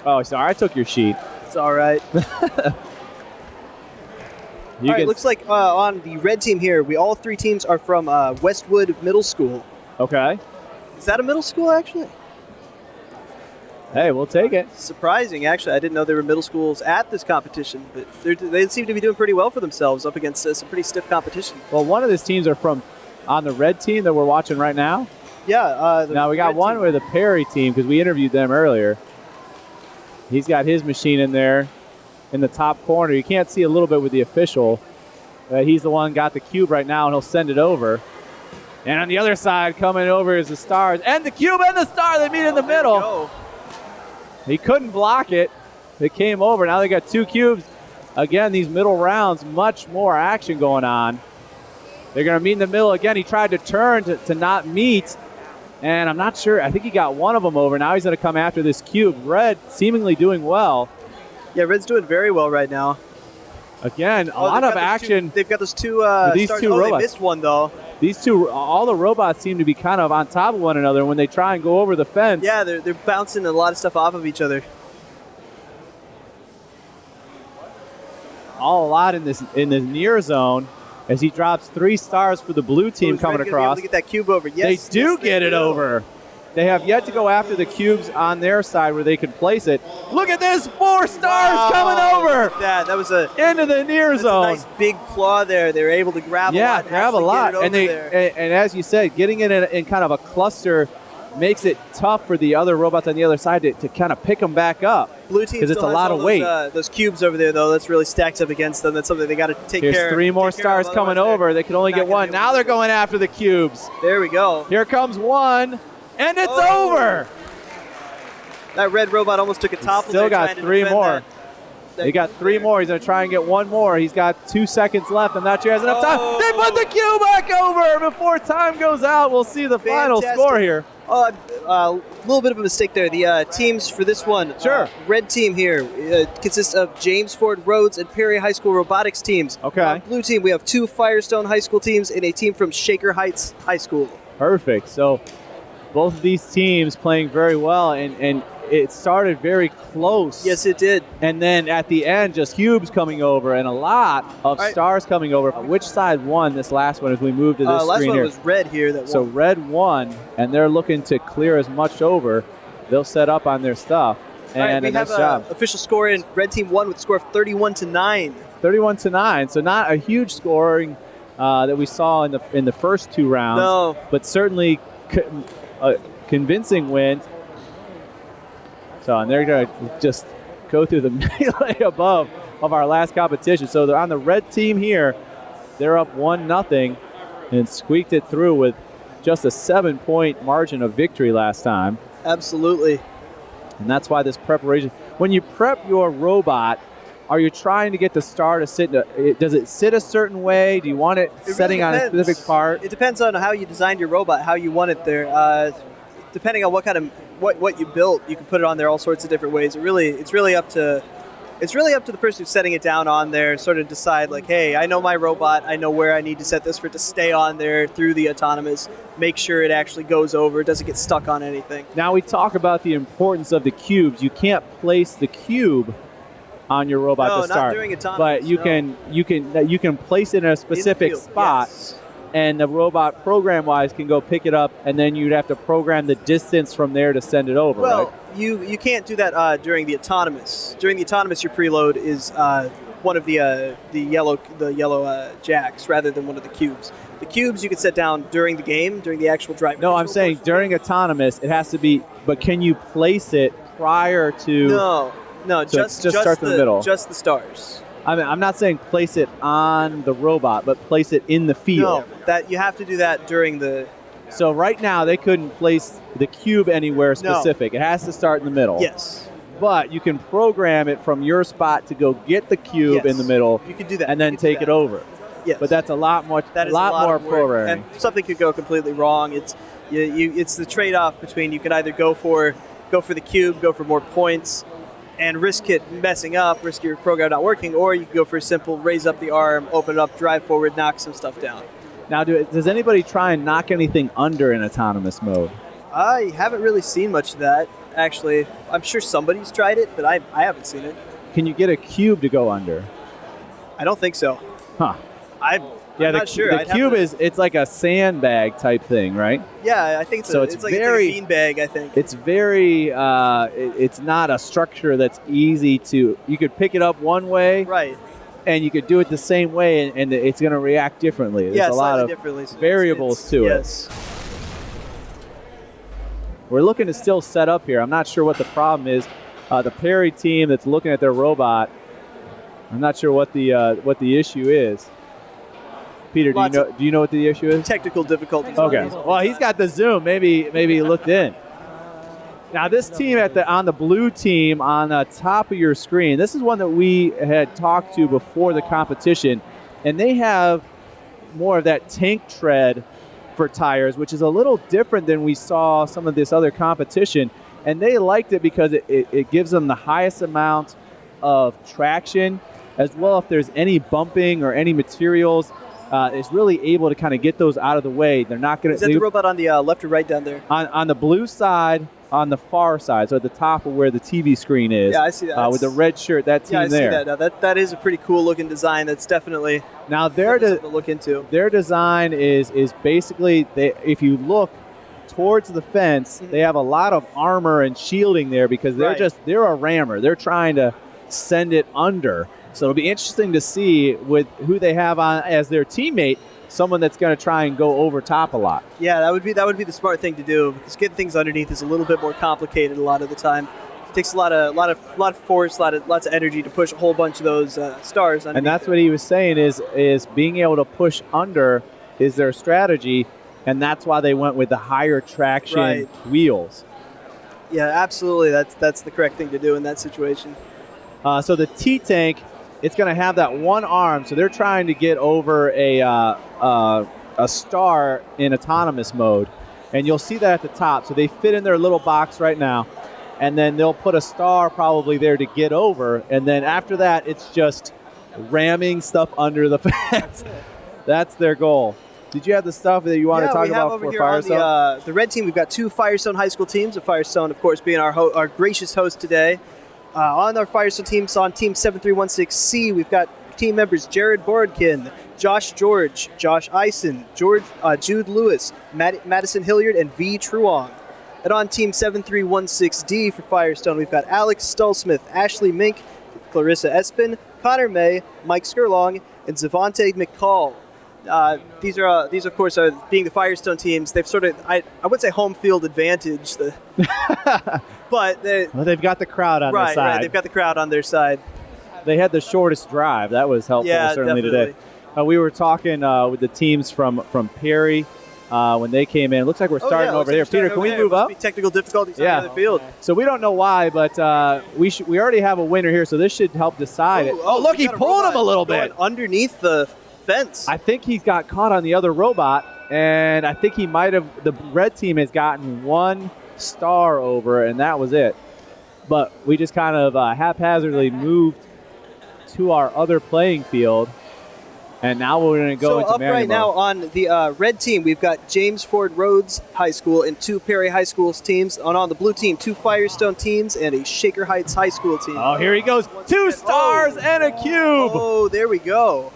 Oh, sorry, I took your sheet. It's all right. All right, looks like on the red team here, all 3 teams are from Westwood Middle School. Okay. Is that a middle school, actually? Hey, we'll take it. Surprising, actually. I didn't know there were middle schools at this competition, but they seem to be doing pretty well for themselves up against some pretty stiff competition. Well, one of these teams are from on the red team that we're watching right now. Yeah. Now we got one with the Perry team because we interviewed them earlier. He's got his machine in there in the top corner. You can't see a little bit with the official. He's the one got the cube right now, and he'll send it over. And on the other side, coming over is the stars. And the cube and the star, they meet in the middle. He couldn't block it. They came over. Now they got 2 cubes. Again, these middle rounds, much more action going on. They're going to meet in the middle again. He tried to turn to not meet. And I'm not sure. I think he got one of them over. Now he's going to come after this cube. Red seemingly doing well. Yeah, Red's doing very well right now. Again, a lot of action. They've got those 2 these stars. 2 robots. They missed one, though. These 2, all the robots seem to be kind of on top of one another when they try and go over the fence. Yeah, they're bouncing a lot of stuff off of each other. A lot in the near zone as he drops 3 stars for the blue team coming across. To get that cube over. Yes, they do get it over. They have yet to go after the cubes on their side where they can place it. Look at this, 4 stars coming over. That was into the near zone. A nice big claw there. They were able to grab a lot. Yeah, grab a lot. And as you said, getting it in kind of a cluster makes it tough for the other robots on the other side to kind of pick them back up. Blue team because it's a lot of weight. Those cubes over there, though, that's really stacked up against them. That's something they got to take care of. Here's 3 more stars coming over. They can only get 1. Now they're going after the cubes. There we go. Here comes 1. And it's over. That red robot almost took a topple. Still got 3 more. He got 3 more. He's going to try and get 1 more. He's got 2 seconds left. I'm not sure he has enough time. They put the cube back over before time goes out. We'll see the final score here. A little bit of a mistake there. The teams for this one. Sure. Red team here consists of James Ford Rhodes and Perry High School robotics teams. Okay. Blue team, we have 2 Firestone High School teams and a team from Shaker Heights High School. Perfect. So both of these teams playing very well, and it started very close. Yes, it did. And then at the end, just cubes coming over and a lot of stars coming over. Which side won this last one as we move to this last screen one here? was red here that won. So red won, and they're looking to clear as much over. They'll set up on their stuff. And we a nice have job. Official score in red team won with a score of 31-9. 31-9. So not a huge scoring that we saw in the first 2 rounds. No. But certainly a convincing win. So, and they're going to just go through the melee above of our last competition. So they're on the red team here. They're up 1-0 and squeaked it through with just a 7-point margin of victory last time. Absolutely. And that's why this preparation, when you prep your robot, are you trying to get the star to sit, does it sit a certain way? Do you want it setting on a specific part? It depends on how you designed your robot, how you want it there. Depending on what kind of, what you built, you can put it on there all sorts of different ways. It's really up to the person who's setting it down on there, sort of decide like, hey, I know my robot, I know where I need to set this for it to stay on there through the autonomous, make sure it actually goes over, doesn't get stuck on anything. Now we talk about the importance of the cubes. You can't place the cube on your robot to start. Not during autonomous, but you can place it in a specific spot. Yes. And the robot program-wise can go pick it up, and then you'd have to program the distance from there to send it over, well, right? You can't do that during the autonomous. During the autonomous, your preload is one of the yellow jacks rather than one of the cubes. The cubes you can set down during the game, during the actual drive. No, I'm saying during autonomous, it has to be. But can you place it prior to? No, so just start in the middle. Just the stars. I mean, I'm not saying place it on the robot, but place it in the field. No, that you have to do that during the. So right now they couldn't place the cube anywhere specific. No. It has to start in the middle. Yes. But you can program it from your spot to go get the cube in the middle. You can do that. And then take it over. Yes. But that's a lot more programming. And something could go completely wrong. It's the trade-off between you can either go for the cube, go for more points, and risk it messing up, risk your program not working, or you can go for a simple raise up the arm, open it up, drive forward, knock some stuff down. Now, does anybody try and knock anything under in autonomous mode? I haven't really seen much of that, actually. I'm sure somebody's tried it, but I haven't seen it. Can you get a cube to go under? I don't think so. Huh. I'm not sure. The cube it's like a sandbag type thing, right? Yeah, I think so. It's like a bean bag, I think. It's very, it's not a structure that's easy to, you could pick it up one way. Right. And you could do it the same way, and it's going to react differently. There's a lot of variables to it. Yes. We're looking to still set up here. I'm not sure what the problem is. The Perry team that's looking at their robot, I'm not sure what the issue is. Peter, do you know what the issue is? Technical difficulties. Okay. Well, he's got the Zoom. Maybe he looked in. Now, this team on the blue team on the top of your screen, this is one that we had talked to before the competition, and they have more of that tank tread for tires, which is a little different than we saw some of this other competition, and they liked it because it gives them the highest amount of traction, as well if there's any bumping or any materials, is really able to kind of get those out of the way. They're not going to. Is that the robot on the left or right down there? On the blue side, on the far side, so at the top of where the TV screen is. Yeah, I see that. With the red shirt, that team there. Yeah, I see that. Now, that is a pretty cool looking design. That's definitely something to look into. Their design is basically, if you look towards the fence, they have a lot of armor and shielding there because they're a rammer. They're trying to send it under. So it'll be interesting to see with who they have on as their teammate, someone that's going to try and go over top a lot. Yeah, that would be the smart thing to do because getting things underneath is a little bit more complicated a lot of the time. It takes a lot of force, lots of energy to push a whole bunch of those stars underneath. And that's what he was saying is being able to push under is their strategy, and that's why they went with the higher traction wheels. Yeah, absolutely. That's the correct thing to do in that situation. So the T-Tank, it's going to have that one arm, so they're trying to get over a star in autonomous mode, and you'll see that at the top. So they fit in their little box right now, and then they'll put a star probably there to get over, and then after that, it's just ramming stuff under the fence. That's their goal. Did you have the stuff that you want to talk we have about over for here on Firestone? the red team. We've got 2 Firestone high school teams. The Firestone, of course, being our gracious host today. On our Firestone teams, on Team 7316C, we've got team members Jared Borodkin, Josh George, Josh Eisen, Jude Lewis, Madison Hilliard, and V. Truong. And on Team 7316D for Firestone, we've got Alex Stulsmith, Ashley Mink, Clarissa Espin, Connor May, Mike Skurlong, and Zavante McCall. These of course, are being the Firestone teams. They've sort of, I would say, home field advantage. But they've got the crowd on their side. Right, they've got the crowd on their side. They had the shortest drive. That was helpful, certainly definitely. today. We were talking with the teams from Perry when they came in. Looks like we're starting over here. Peter, can we move up? Technical difficulties on the other field. So we don't know why, but we already have a winner here, so this should help decide it. Oh, look, he pulled him a little bit. Underneath the fence. I think he's got caught on the other robot, and I think he might have, the red team has gotten 1 star over, and that was it. But we just kind of haphazardly moved to our other playing field, and now we're going to go into manual right mode. now on the red team, we've got James Ford Rhodes High School and 2 Perry High Schools teams. And on the blue team, 2 Firestone teams and a Shaker Heights High School team. Oh, here he goes. 2 stars and a cube. Oh, there we go.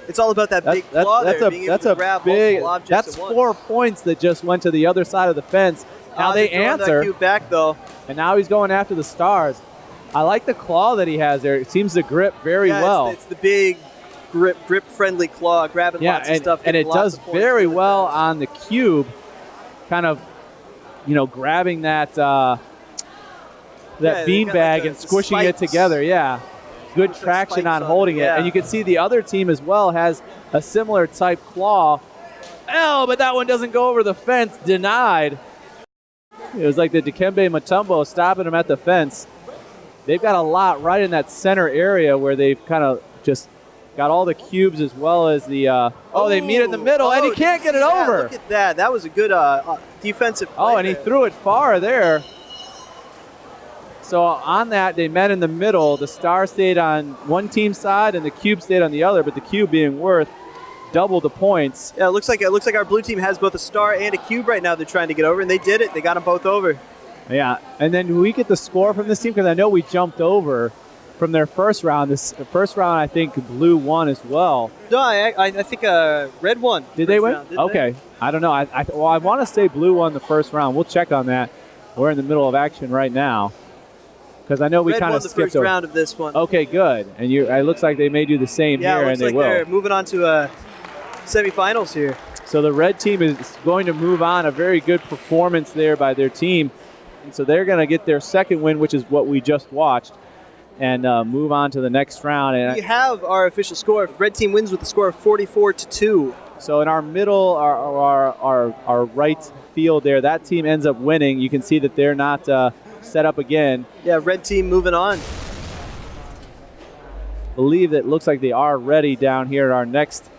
It's all about that big claw there, being able to grab multiple objects That's at once. 4 points that just went to the other side of the fence. Now they answer. That cube back, though. And now he's going after the stars. I like the claw that he has there. It seems to grip very well. It's the big grip-friendly claw, grabbing lots of stuff. And it does very well on the cube, kind of, grabbing that beanbag and squishing it together. Yeah, good traction on holding it. And you can see the other team as well has a similar type claw. Oh, but that one doesn't go over the fence. Denied. It was like the Dikembe Mutombo stopping him at the fence. They've got a lot right in that center area where they've kind of just got all the cubes as well as the they meet in the middle, and he can't get it over. Look at that. That was a good defensive play. And he threw it far there. So on that, they met in the middle. The star stayed on one team's side, and the cube stayed on the other, but the cube being worth double the points. Yeah, it looks like our blue team has both a star and a cube right now they're trying to get over, and they did it. They got them both over. Yeah, and then we get the score from this team because I know we jumped over from their first round. This first round, I think blue won as well. No, I think red won. Did they win? Round, okay, I don't know. I want to say blue won the first round. We'll check on that. We're in the middle of action right now because I know we kind of skipped the first over. round of this one. Okay, good. And it looks like they may do the same here, and they will. They're moving on to semifinals here. So the red team is going to move on. A very good performance there by their team. And so they're going to get their second win, which is what we just watched, and move on to the next round. And we have our official score. Red team wins with a score of 44-2. So in our middle, our right field there, that team ends up winning. You can see that they're not set up again. Yeah, red team moving on. Believe that looks like they are ready down here at our next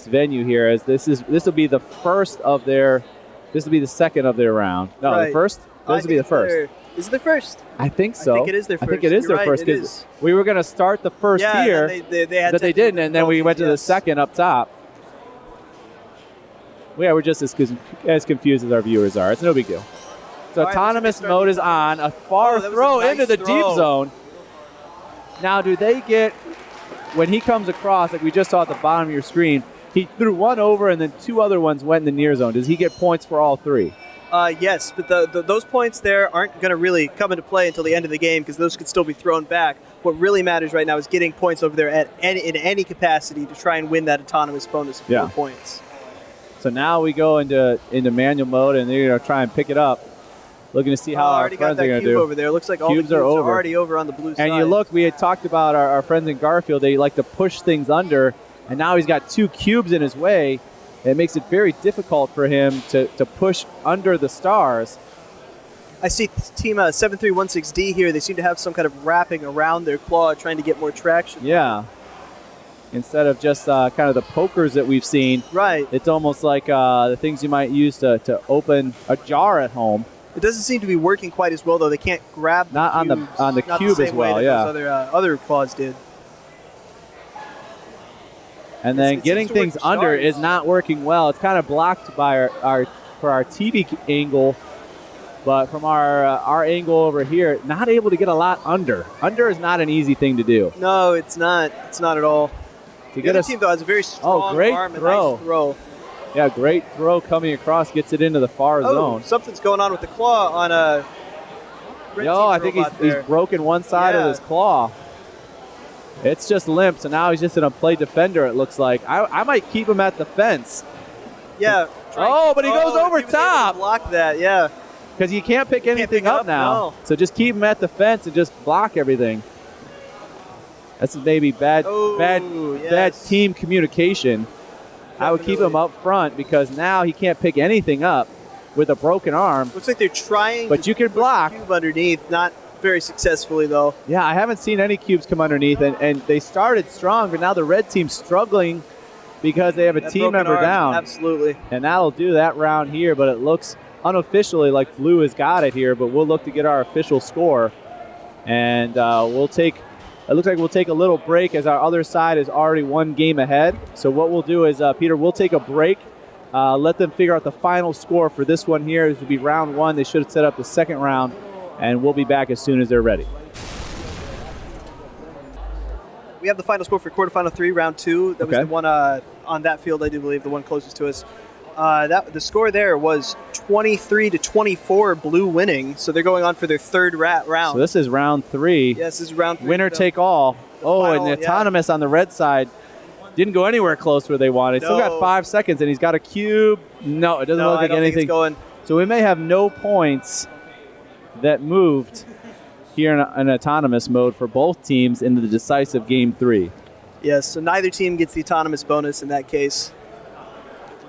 venue here, as this will be the first of their. This will be the second of their round. No, right. The first? This will be the first. Is it the first? I think so. I think it is their first. I think it is their first because we were going to start the first here, but they didn't, and then we went to the second up top. Yeah, we're just as confused as our viewers are. It's no big deal. So autonomous mode is on. A far throw into the deep zone. Now, do they get, when he comes across, like we just saw at the bottom of your screen, he threw one over and then 2 other ones went in the near zone. Does he get points for all 3? Yes, but those points there aren't going to really come into play until the end of the game because those could still be thrown back. What really matters right now is getting points over there in any capacity to try and win that autonomous bonus of 4 points. So now we go into manual mode, and they're going to try and pick it up. Looking to see how our friends are going to do. Over there. Looks like all the cubes are already over on the blue side. And you look, we had talked about our friends in Garfield. They like to push things under, and now he's got 2 cubes in his way. It makes it very difficult for him to push under the stars. I see team 7316D here. They seem to have some kind of wrapping around their claw, trying to get more traction. Yeah. Instead of just kind of the pokers that we've seen. Right. It's almost like the things you might use to open a jar at home. It doesn't seem to be working quite as well, though. They can't grab the cubes, on the cube the as well, way that those other claws did. And then It getting seems to work things for under Stars. is not working well. It's kind of blocked by for our TV angle, but from our angle over here, not able to get a lot under. Under is not an easy thing to do. No, it's not. It's not at all. To The other team, though, has a very strong great arm and throw. nice throw. Yeah, great throw coming across, gets it into the far zone. Something's going on with the claw on a red Yo, team I think robot he's there. broken one side of Yeah. his claw. It's just limp, so now he's just going to play defender, it looks like. I might keep him at the fence. Yeah. Oh, but he goes over he was able to top. block that, yeah. Because you can't pick anything pick it up up, now. no. So just keep him at the fence and just block everything. That's maybe bad yes. team communication. I would keep him Definitely. up front because now he can't pick anything up with a broken arm. Looks like they're trying But to you can push block. the cube underneath, not very successfully, though. Yeah, I haven't seen any cubes come underneath, and they started strong, but now the red team's struggling because they have a That team broken member arm, down. Absolutely. And that'll do that round here, but it looks unofficially like Blue has got it here, but we'll look to get our official score. And it looks like we'll take a little break as our other side is already one game ahead. So what we'll do is, Peter, we'll take a break, let them figure out the final score for this one here. This will be round one. They should have set up the second round, and we'll be back as soon as they're ready. We have the final score for quarterfinal 3, round 2. That was Okay. the one on that field, I do believe, the one closest to us. The score there was 23-24, Blue winning. So they're going on for their third round. So this is round 3. Yes, this is round 3. Winner take all. Oh, final, and the autonomous on the red side didn't go anywhere close where they wanted. Still got No. 5 seconds, and he's got a cube. No, it doesn't No, look I like don't think anything. it's going. So we may have no points that moved here in autonomous mode for both teams into the decisive game 3. Yes, so neither team gets the autonomous bonus in that case.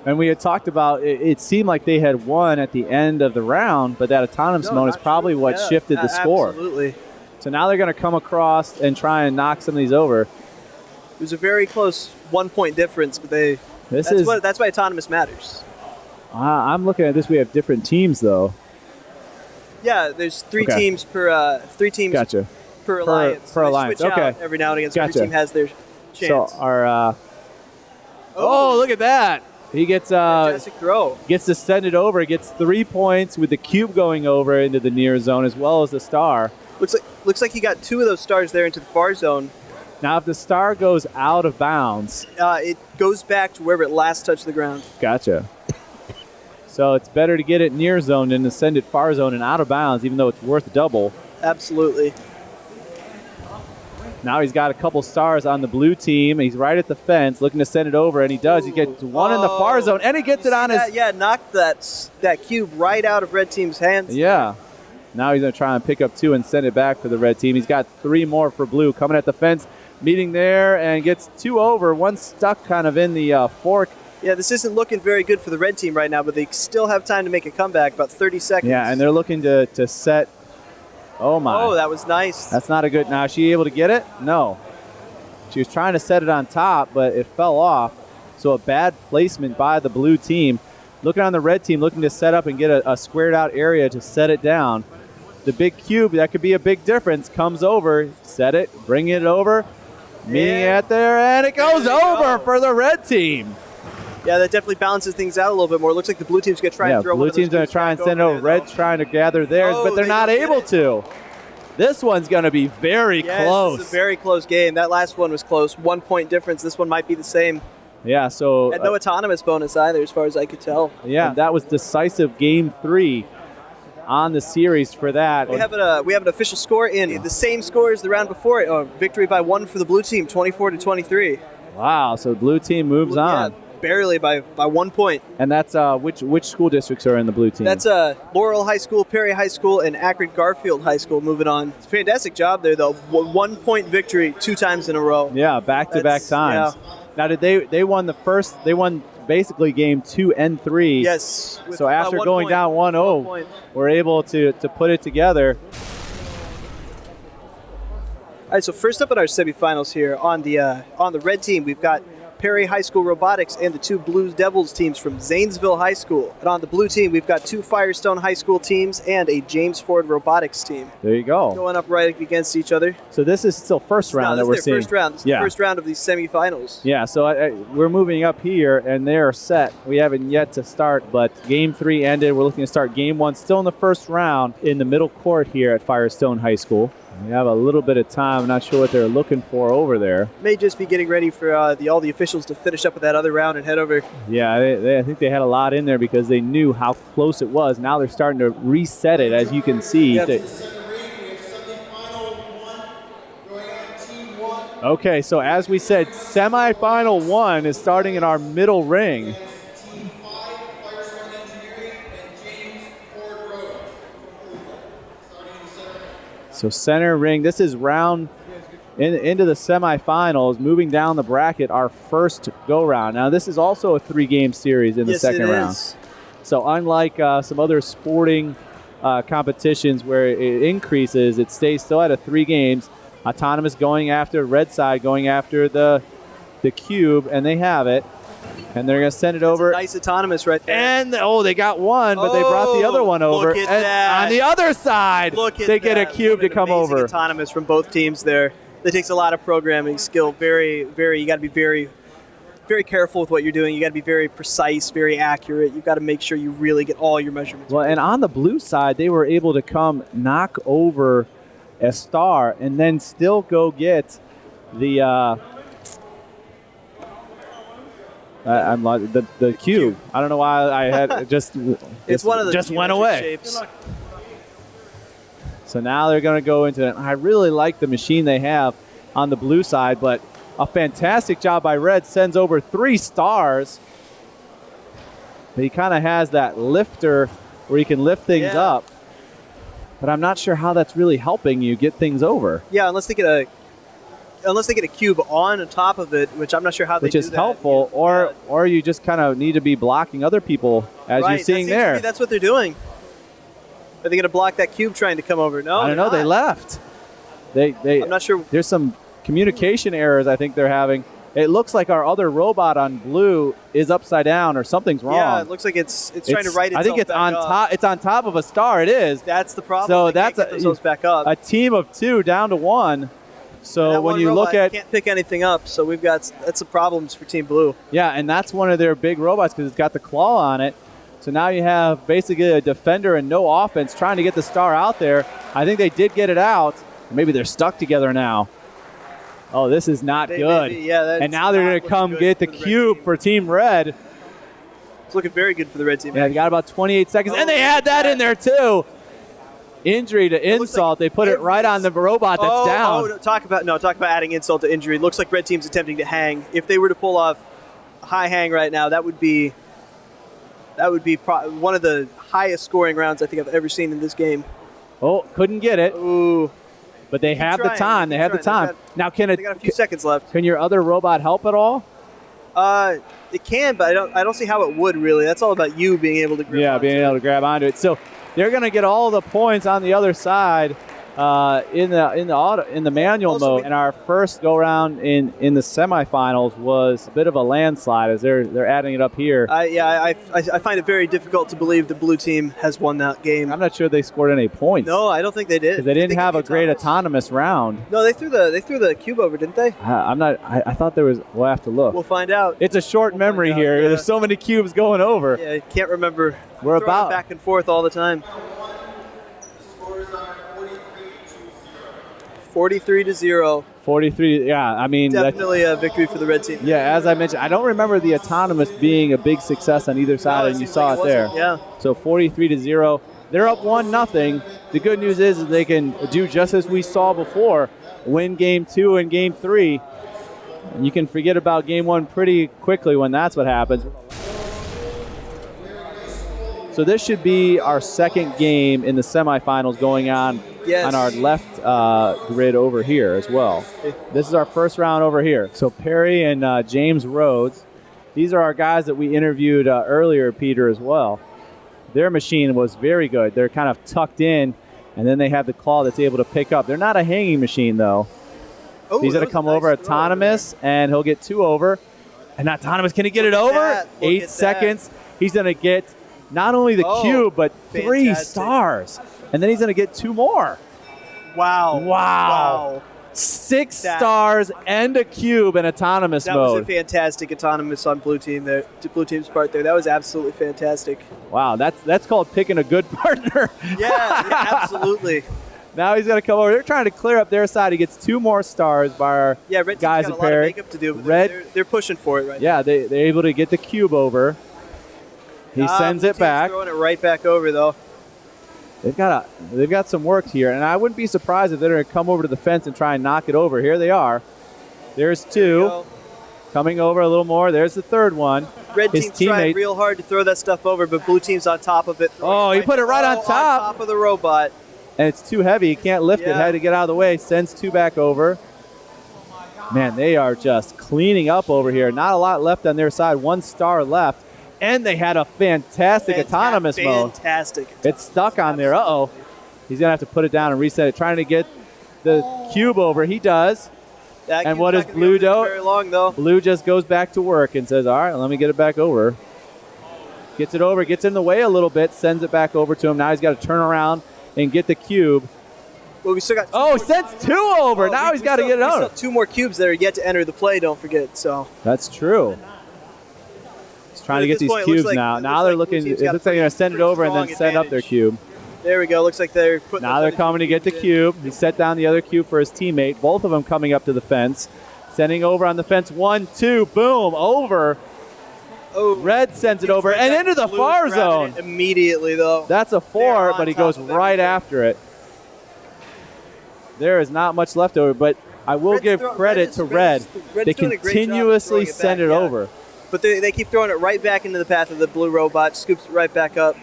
And we had talked about it seemed like they had won at the end of the round, but that autonomous mode is not probably true. what Yeah, shifted the score. Absolutely. So now they're going to come across and try and knock some of these over. It was a very close 1-point difference, but That's that's why autonomous matters. I'm looking at this. We have different teams though. Yeah, there's three Okay. teams per Gotcha. per alliance. per They alliance, switch out okay. every now and again, so Gotcha. every team has their chance. So our oh, look at that! He gets Fantastic throw. gets to send it over. Gets 3 points with the cube going over into the near zone as well as the star. Looks like he got 2 of those stars there into the far zone. Now if the star goes out of bounds, It goes back to wherever it last touched the ground. gotcha. So it's better to get it near zone than to send it far zone and out of bounds, even though it's worth double. Absolutely. Now he's got a couple stars on the blue team. He's right at the fence looking to send it over, and he does. He gets one in the far zone, and he gets it on his... Yeah, knocked that cube right out of red team's hands. Yeah. Now he's going to try and pick up 2 and send it back for the red team. He's got 3 more for blue. Coming at the fence, meeting there, and gets 2 over. 1 stuck kind of in the fork. Yeah, this isn't looking very good for the red team right now, but they still have time to make a comeback, about 30 seconds. Yeah, and they're looking to set... Oh, my. Oh, that was nice. That's not a good... Now, is she able to get it? No. She was trying to set it on top, but it fell off. So a bad placement by the blue team. Looking on the red team, looking to set up and get a squared out area to set it down. The big cube, that could be a big difference, comes over, set it, bring it over, meeting it there, and it goes There you over go. for the red team. Yeah, that definitely balances things out a little bit more. Looks like the blue team's going to try and throw Blue one of those team's going to cubes try and back send it over. there, Red's trying to gather theirs, Oh, but they're they not don't get able it. to. This one's going to be very Yes, close. This is a very close game. That last one was close. 1 point difference. This one might be the same. Yeah, so... Had no autonomous bonus either, as far as I could tell. yeah, that was decisive game 3 on the series for that. We have an official score in the same score as the round before it. Victory by 1 for the blue team, 24-23. Wow, so the blue team moves on. Yeah, barely by 1 point. And that's which school districts are in the blue team? That's Laurel High School, Perry High School, and Akron Garfield High School moving on. It's a fantastic job there, though. 1 point victory 2 times in a row. Yeah, back-to-back That's- times. yeah. Now, they won basically game 2 and 3. Yes. with So after 1 going point. down 1 1-0, point. we're able to put it together. All right, so first up in our semifinals here on the red team, we've got Perry High School Robotics and the 2 Blue Devils teams from Zanesville High School. And on the blue team, we've got 2 Firestone High School teams and a James Ford Robotics team. There you go. Going up right against each other. So this is still first round that we're seeing. First round. This is the first round of these semifinals. Yeah, so we're moving up here, and they are set. We haven't yet to start, but Game 3 ended. We're looking to start Game 1 still in the first round in the middle court here at Firestone High School. We have a little bit of time. I'm not sure what they're looking for over there. May just be getting ready for all the officials to finish up with that other round and head over. Yeah, I think they had a lot in there because they knew how close it was. Now they're starting to reset it, as you can see. Yep. Okay, so as we said, semifinal 1 is starting in our middle ring. So center ring, this is round into the semifinals, moving down the bracket, our first go-round. Now this is also a 3-game series in the second round. So unlike some other sporting competitions where it increases, it stays still at 3 games. Autonomous going after red side, going after the cube, and they have it. And they're going to send it over. Nice Autonomous right there. And, they got one, but they brought the other one over. Look at that. On the other side, they get a cube to come over. Autonomous from both teams there. That takes a lot of programming skill. You got to be very, very careful with what you're doing. You got to be very precise, very accurate. You've got to make sure you really get all your measurements. Well, and on the blue side, they were able to come knock over a star and then still go get the the cube. I don't know why I had it's one of the just went away. Shapes. So now they're going to go into it. I really like the machine they have on the blue side, but a fantastic job by Red. Sends over 3 stars. But he kind of has that lifter where he can lift things up. But I'm not sure how that's really helping you get things over. Yeah, unless they get a cube on top of it, which I'm not sure how they do that. Which is helpful, or you just kind of need to be blocking other people, as you're seeing there. That's what they're doing. Are they going to block that cube trying to come over? No, I don't know. They left. I'm not sure. There's some communication errors I think they're having. It looks like our other robot on blue is upside down or something's wrong. Yeah, it looks like it's trying to right itself. I think it's on top. It's on top of a star. It is. That's the problem. So they can't get themselves back up. A team of 2 down to 1. So when you look at, can't pick anything up. So that's the problems for Team Blue. Yeah, and that's one of their big robots because it's got the claw on it. So now you have basically a defender and no offense trying to get the star out there. I think they did get it out. Maybe they're stuck together now. Oh, this is not good. And now they're going to come get the cube for Team Red. It's looking very good for the red team. Yeah, they got about 28 seconds. And they had that in there too. Injury to insult. They put it right on the robot that's down. Talk about adding insult to injury. It looks like red team's attempting to hang. If they were to pull off a high hang right now, that would be one of the highest scoring rounds I think I've ever seen in this game. Oh, couldn't get it. Ooh. But they have the time. They have the time. Now, they got a few seconds left. Can your other robot help at all? It can, but I don't see how it would really. That's all about you being able to grab. Yeah, being able to grab onto it. So they're going to get all the points on the other side in the manual mode. And our first go round in the semifinals was a bit of a landslide as they're adding it up here. I find it very difficult to believe the blue team has won that game. I'm not sure they scored any points. No, I don't think they did. Because they didn't have a great autonomous round. No, they threw the cube over, didn't they? I thought there was. We'll have to look. We'll find out. It's a short memory here. Yeah. There's so many cubes going over. Yeah, I can't remember. We're about back and forth all the time. 43-0. 43, yeah. I mean, definitely a victory for the red team. Yeah, as I mentioned, I don't remember the autonomous being a big success on either side, and you saw it there. Yeah. So 43-0. They're up 1-0. The good news is they can do just as we saw before, win game 2 and game 3. And you can forget about game 1 pretty quickly when that's what happens. So this should be our second game in the semifinals going on our left grid over here as well. This is our first round over here. So Perry and James Rhodes, these are our guys that we interviewed earlier, Peter, as well. Their machine was very good. They're kind of tucked in, and then they have the claw that's able to pick up. They're not a hanging machine, though. He's going to come over autonomous, and he'll get 2 over. And Autonomous, can he get it over? 8 seconds. He's going to get not only the cube, but 3 stars. And then he's going to get 2 more. Wow. 6 stars and a cube in Autonomous mode. That was a fantastic Autonomous on Blue Team's part there. That was absolutely fantastic. Wow, that's called picking a good partner. Yeah, absolutely. Now he's going to come over. They're trying to clear up their side. He gets 2 more stars by our Red guys got in a lot of Perry. makeup to do, but they're pushing for it right now. Yeah, they're able to get the cube over. He sends it back. Throwing it right back over, though. They've got some work here, and I wouldn't be surprised if they're going to come over to the fence and try and knock it over. Here they are. There's 2. Coming over a little more. There's the 3rd one. Red team's trying real hard to throw that stuff over, but Blue team's on top of it. Oh, he put it right on top. On top of the robot. And it's too heavy. He can't lift it. Had to get out of the way. Sends 2 back over. Man, they are just cleaning up over here. Not a lot left on their side. 1 star left. And they had a fantastic Autonomous mode. Fantastic. It's stuck on there. Uh-oh. He's going to have to put it down and reset it. Trying to get the cube over. He does. And what does Blue do? Very long, though. Blue just goes back to work and says, all right, let me get it back over. Gets it over. Gets in the way a little bit. Sends it back over to him. Now he's got to turn around and get the cube. Well, we still got sends 2 over. Now he's got to get it over. We still have 2 more cubes that are yet to enter the play, don't forget. So that's true. He's trying to get these cubes now. Now they're looking. It looks like they're going to send it over and then send up their cube. There we go. Looks like they're putting. Now they're coming to get the cube. He set down the other cube for his teammate. Both of them coming up to the fence. Sending over on the fence. 1, 2, boom, over. Red sends it over and into the far zone. Immediately, though. That's a 4, but he goes right after it. There is not much left over, but I will give credit to Red. They continuously send it over. But they keep throwing it right back into the path of the blue robot, scoops it right back up.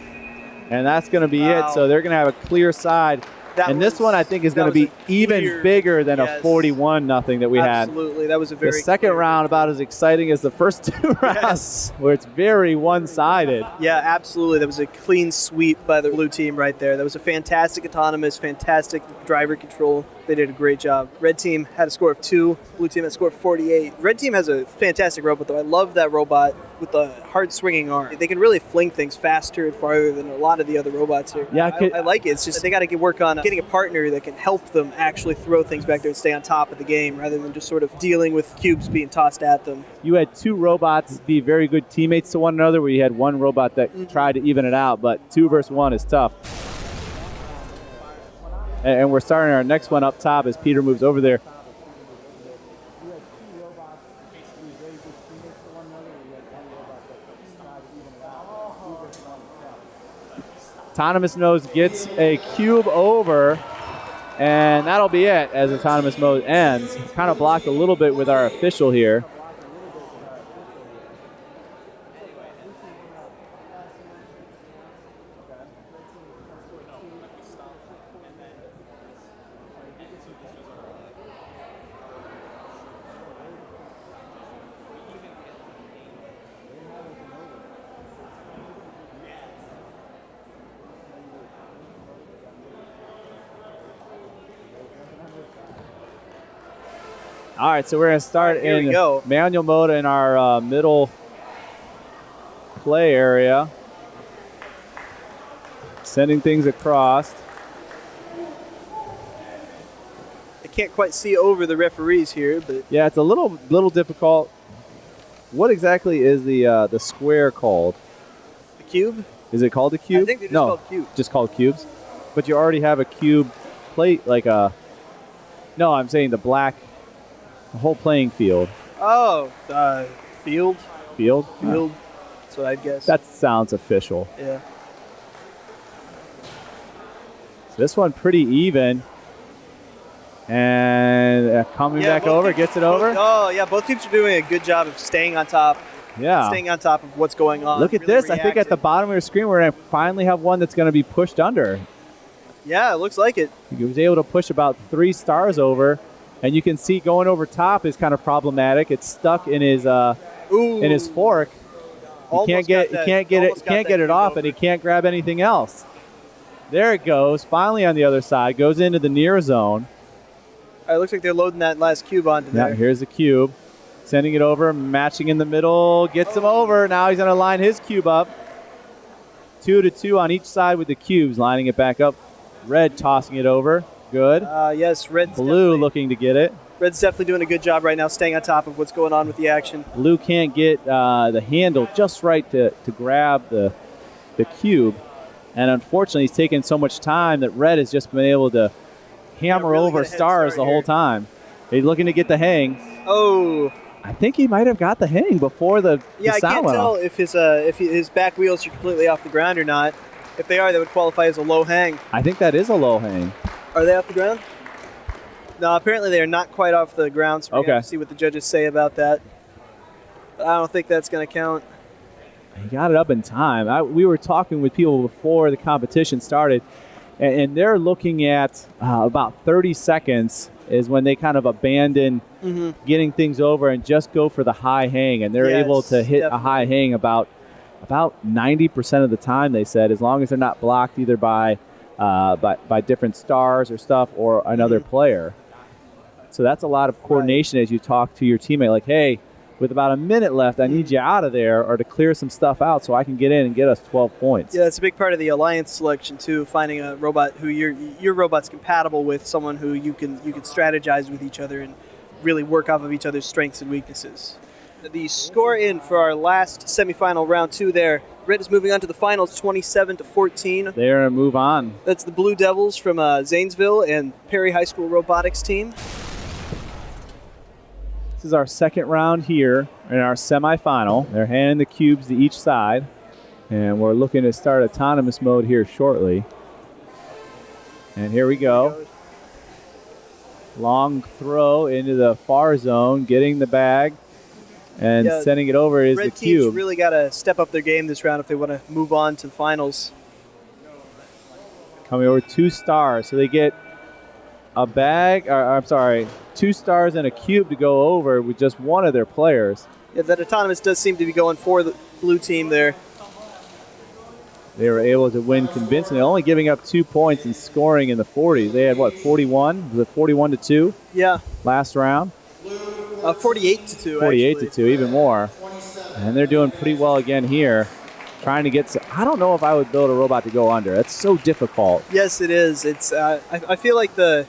And that's going to be it. So they're going to have a clear side. And this one, I think, is going to be even bigger than a 41-0 that we had. Absolutely. That was a very The second round about as exciting as the first 2 rounds, where it's very one-sided. Yeah, absolutely. That was a clean sweep by the blue team right there. That was a fantastic Autonomous, fantastic driver control. They did a great job. Red team had a score of 2. Blue team had a score of 48. Red team has a fantastic robot, though. I love that robot with the hard swinging arm. They can really fling things faster and farther than a lot of the other robots here. Yeah, I like it. It's just they got to work on getting a partner that can help them actually throw things back there and stay on top of the game rather than just sort of dealing with cubes being tossed at them. You had 2 robots be very good teammates to one another, where you had 1 robot that tried to even it out, but 2 versus 1 is tough. And we're starting our next one up top as Peter moves over there. Autonomous Nose gets a cube over, and that'll be it as Autonomous Mode ends. It's kind of blocked a little bit with our official here. All right, so we're going to start in manual mode in our middle play area. Sending things across. I can't quite see over the referees here, but yeah, it's a little difficult. What exactly is the square called? The cube? Is it called a cube? I think they're just called cubes. Just called cubes. But you already have a cube plate, like a. No, I'm saying the black. The whole playing field. Oh, field. Field. Field. That's what I'd guess. That sounds official. Yeah. So this one pretty even. And coming back over, gets it over. Oh, yeah, both teams are doing a good job of staying on top. Yeah. Staying on top of what's going on. Look at this. I think at the bottom of your screen, we're going to finally have one that's going to be pushed under. Yeah, it looks like it. He was able to push about 3 stars over. And you can see going over top is kind of problematic. It's stuck in his fork. He can't get it off, and he can't grab anything else. There it goes. Finally on the other side, goes into the near zone. All right, looks like they're loading that last cube onto there. Yeah, here's the cube. Sending it over, matching in the middle, gets him over. Now he's going to line his cube up. 2-2 on each side with the cubes, lining it back up. Red tossing it over. Good. Yes, Red's Blue looking to get it. Red's definitely doing a good job right now, staying on top of what's going on with the action. Blue can't get the handle just right to grab the cube. And unfortunately, he's taken so much time that Red has just been able to hammer really over stars the whole time. He's looking to get the hang. Oh. I think he might have got the hang before the I can't tell if his back wheels are completely off the ground or not. If they are, that would qualify as a low hang. I think that is a low hang. Are they off the ground? No, apparently they are not quite off the ground, so we're going to see what the judges say about that. But I don't think that's going to count. He got it up in time. We were talking with people before the competition started, and they're looking at about 30 seconds is when they kind of abandon getting things over and just go for the high hang, and they're able to hit a high hang about 90% of the time, they said, as long as they're not blocked either by different stars or stuff or another player. So that's a lot of coordination as you talk to your teammate, like, hey, with about a minute left, I need you out of there or to clear some stuff out so I can get in and get us 12 points. Yeah, it's a big part of the alliance selection too, finding a robot who your robot's compatible with, someone who you can strategize with each other and really work off of each other's strengths and weaknesses. The score in for our last semifinal round 2 there. Red is moving on to the finals, 27-14. They're going to move on. That's the Blue Devils from Zanesville and Perry High School Robotics team. This is our second round here in our semifinal. They're handing the cubes to each side, and we're looking to start autonomous mode here shortly. And here we go. Long throw into the far zone, getting the bag, and sending it over is the cube. Red team's really got to step up their game this round if they want to move on to the finals. Coming over 2 stars, so they get a bag, I'm sorry, 2 stars and a cube to go over with just one of their players. Yeah, that autonomous does seem to be going for the blue team there. They were able to win convincingly, only giving up 2 points and scoring in the 40s. They had, what, 41? Was it 41-2? Yeah. Last round? 48-2, 48-2, even more. And they're doing pretty well again here. Trying to get I don't know if I would build a robot to go under. That's so difficult. Yes, it is. It's. I feel like there's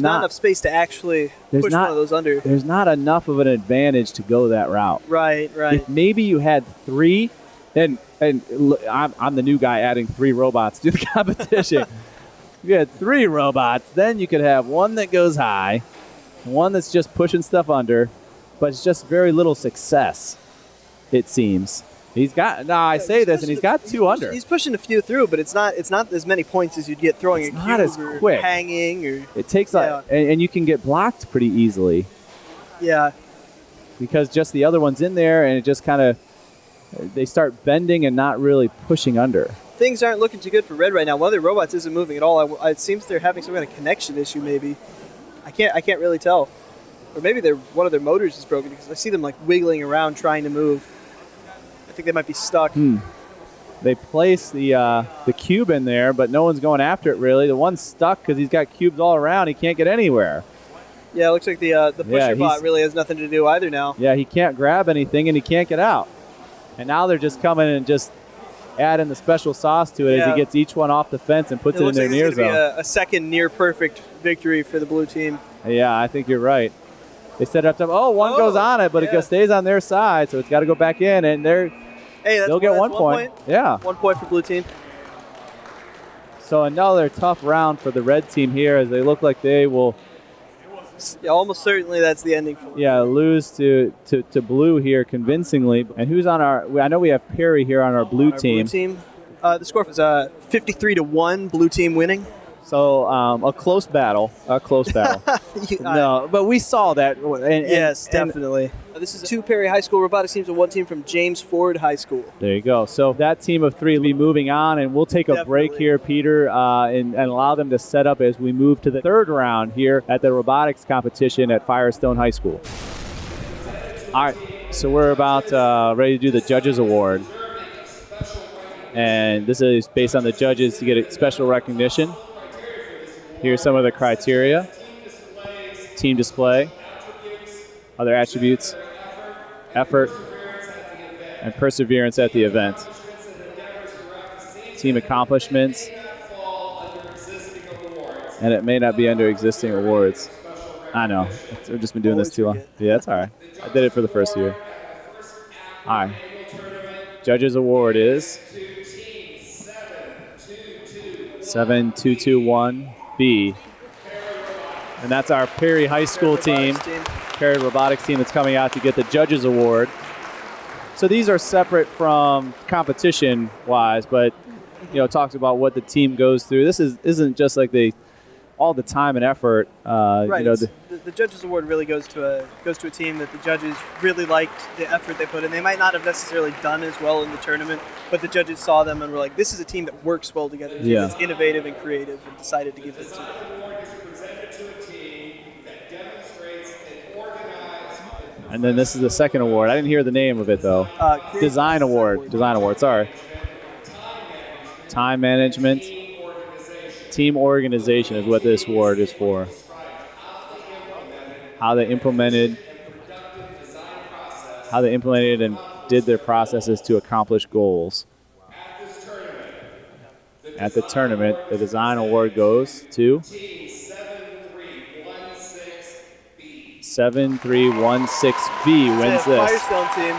not enough space to actually push one of those under. There's not enough of an advantage to go that route. Right. If maybe you had 3, and I'm the new guy adding 3 robots to the competition. If you had 3 robots, then you could have one that goes high, one that's just pushing stuff under, but it's just very little success, it seems. He's got, I say this, and he's got 2 under. He's pushing a few through, but it's not as many points as you'd get throwing a cube not as or quick. hanging. Or, it takes, and you can get blocked pretty easily. Yeah. Because just the other one's in there, and it just kind of, they start bending and not really pushing under. Things aren't looking too good for Red right now. One of their robots isn't moving at all. It seems they're having some kind of connection issue, maybe. I can't really tell. Or maybe one of their motors is broken because I see them like wiggling around trying to move. I think they might be stuck. They place the cube in there, but no one's going after it really. The one's stuck because he's got cubes all around. He can't get anywhere. Yeah, it looks like the pusher bot really has nothing to do either now. Yeah, he can't grab anything and he can't get out. And now they're just coming and just adding the special sauce to it as he gets each one off the fence and puts it in their near zone. Be a second near perfect victory for the blue team. Yeah, I think you're right. They set it up. One goes on it, but it stays on their side, so it's got to go back in, and they'll get 1 point. Yeah. 1 point for blue team. So another tough round for the red team here as they look like they will. Yeah, almost certainly that's the ending. Lose to blue here convincingly. And who's on our? I know we have Perry here on our blue team. Blue team. The score was 53-1, blue team winning. So a close battle. No, but we saw that. Yes, definitely. This is 2 Perry High School robotics teams and 1 team from James Ford High School. There you go. So that team of 3 will be moving on, and we'll take a break here, Peter, and allow them to set up as we move to the 3rd round here at the robotics competition at Firestone High School. All right, so we're about ready to do the Judges Award. And this is based on the judges to get a special recognition. Here's some of the criteria. Team display. Other attributes. effort, and perseverance at the event. Team accomplishments, and it may not be under existing awards. I know. We've just been doing this too long. Yeah, that's all right. I did it for the first year. All right. Judges award is 7221B. And that's our Perry High School team, Perry Robotics team that's coming out to get the judges award. So these are separate from competition-wise, but it talks about what the team goes through. This isn't just like all the time and effort. Right. The judges award really goes to a team that the judges really liked the effort they put in. They might not have necessarily done as well in the tournament, but the judges saw them and were like, "This is a team that works well together. A team that's innovative and creative," and decided to give it to them. And then this is the second award. I didn't hear the name of it though. Design award. Design award. Sorry. Time management. Team organization is what this award is for. How they implemented and did their processes to accomplish goals. At the tournament, the design award goes to 7316B wins this. Firestone team.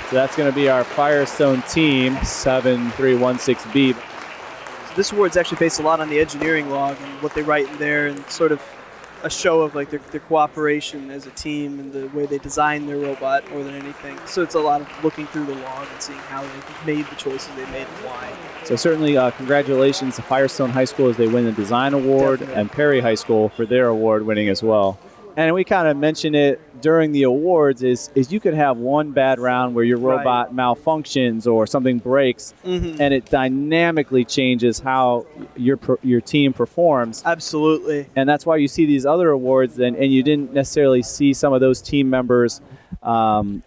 So that's going to be our Firestone team, 7316B. This award's actually based a lot on the engineering log and what they write in there, and sort of a show of like their cooperation as a team and the way they design their robot more than anything. So it's a lot of looking through the log and seeing how they made the choices they made and why. So certainly congratulations to Firestone High School as they win the design award. Definitely. And Perry High School for their award winning as well. And we kind of mentioned it during the awards is you could have one bad round where your robot malfunctions or something breaks, and it dynamically changes how your team performs. Absolutely. And that's why you see these other awards, and you didn't necessarily see some of those team members in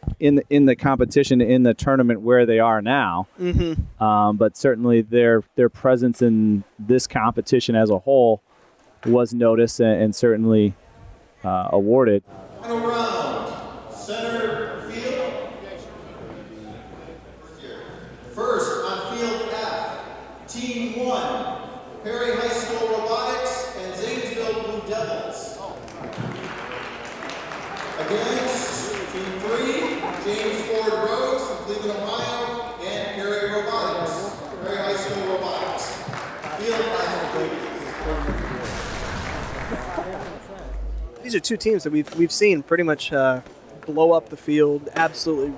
the competition, in the tournament where they are now. But certainly their presence in this competition as a whole was noticed and certainly awarded. Final round, center field. First on field F, Team 1, Perry High School Robotics and Zanesville Blue Devils. Against Team 3, James Ford Rhodes from Cleveland, Ohio, and Perry Robotics, Perry High School Robotics. Field F. These are two teams that we've seen pretty much blow up the field, absolutely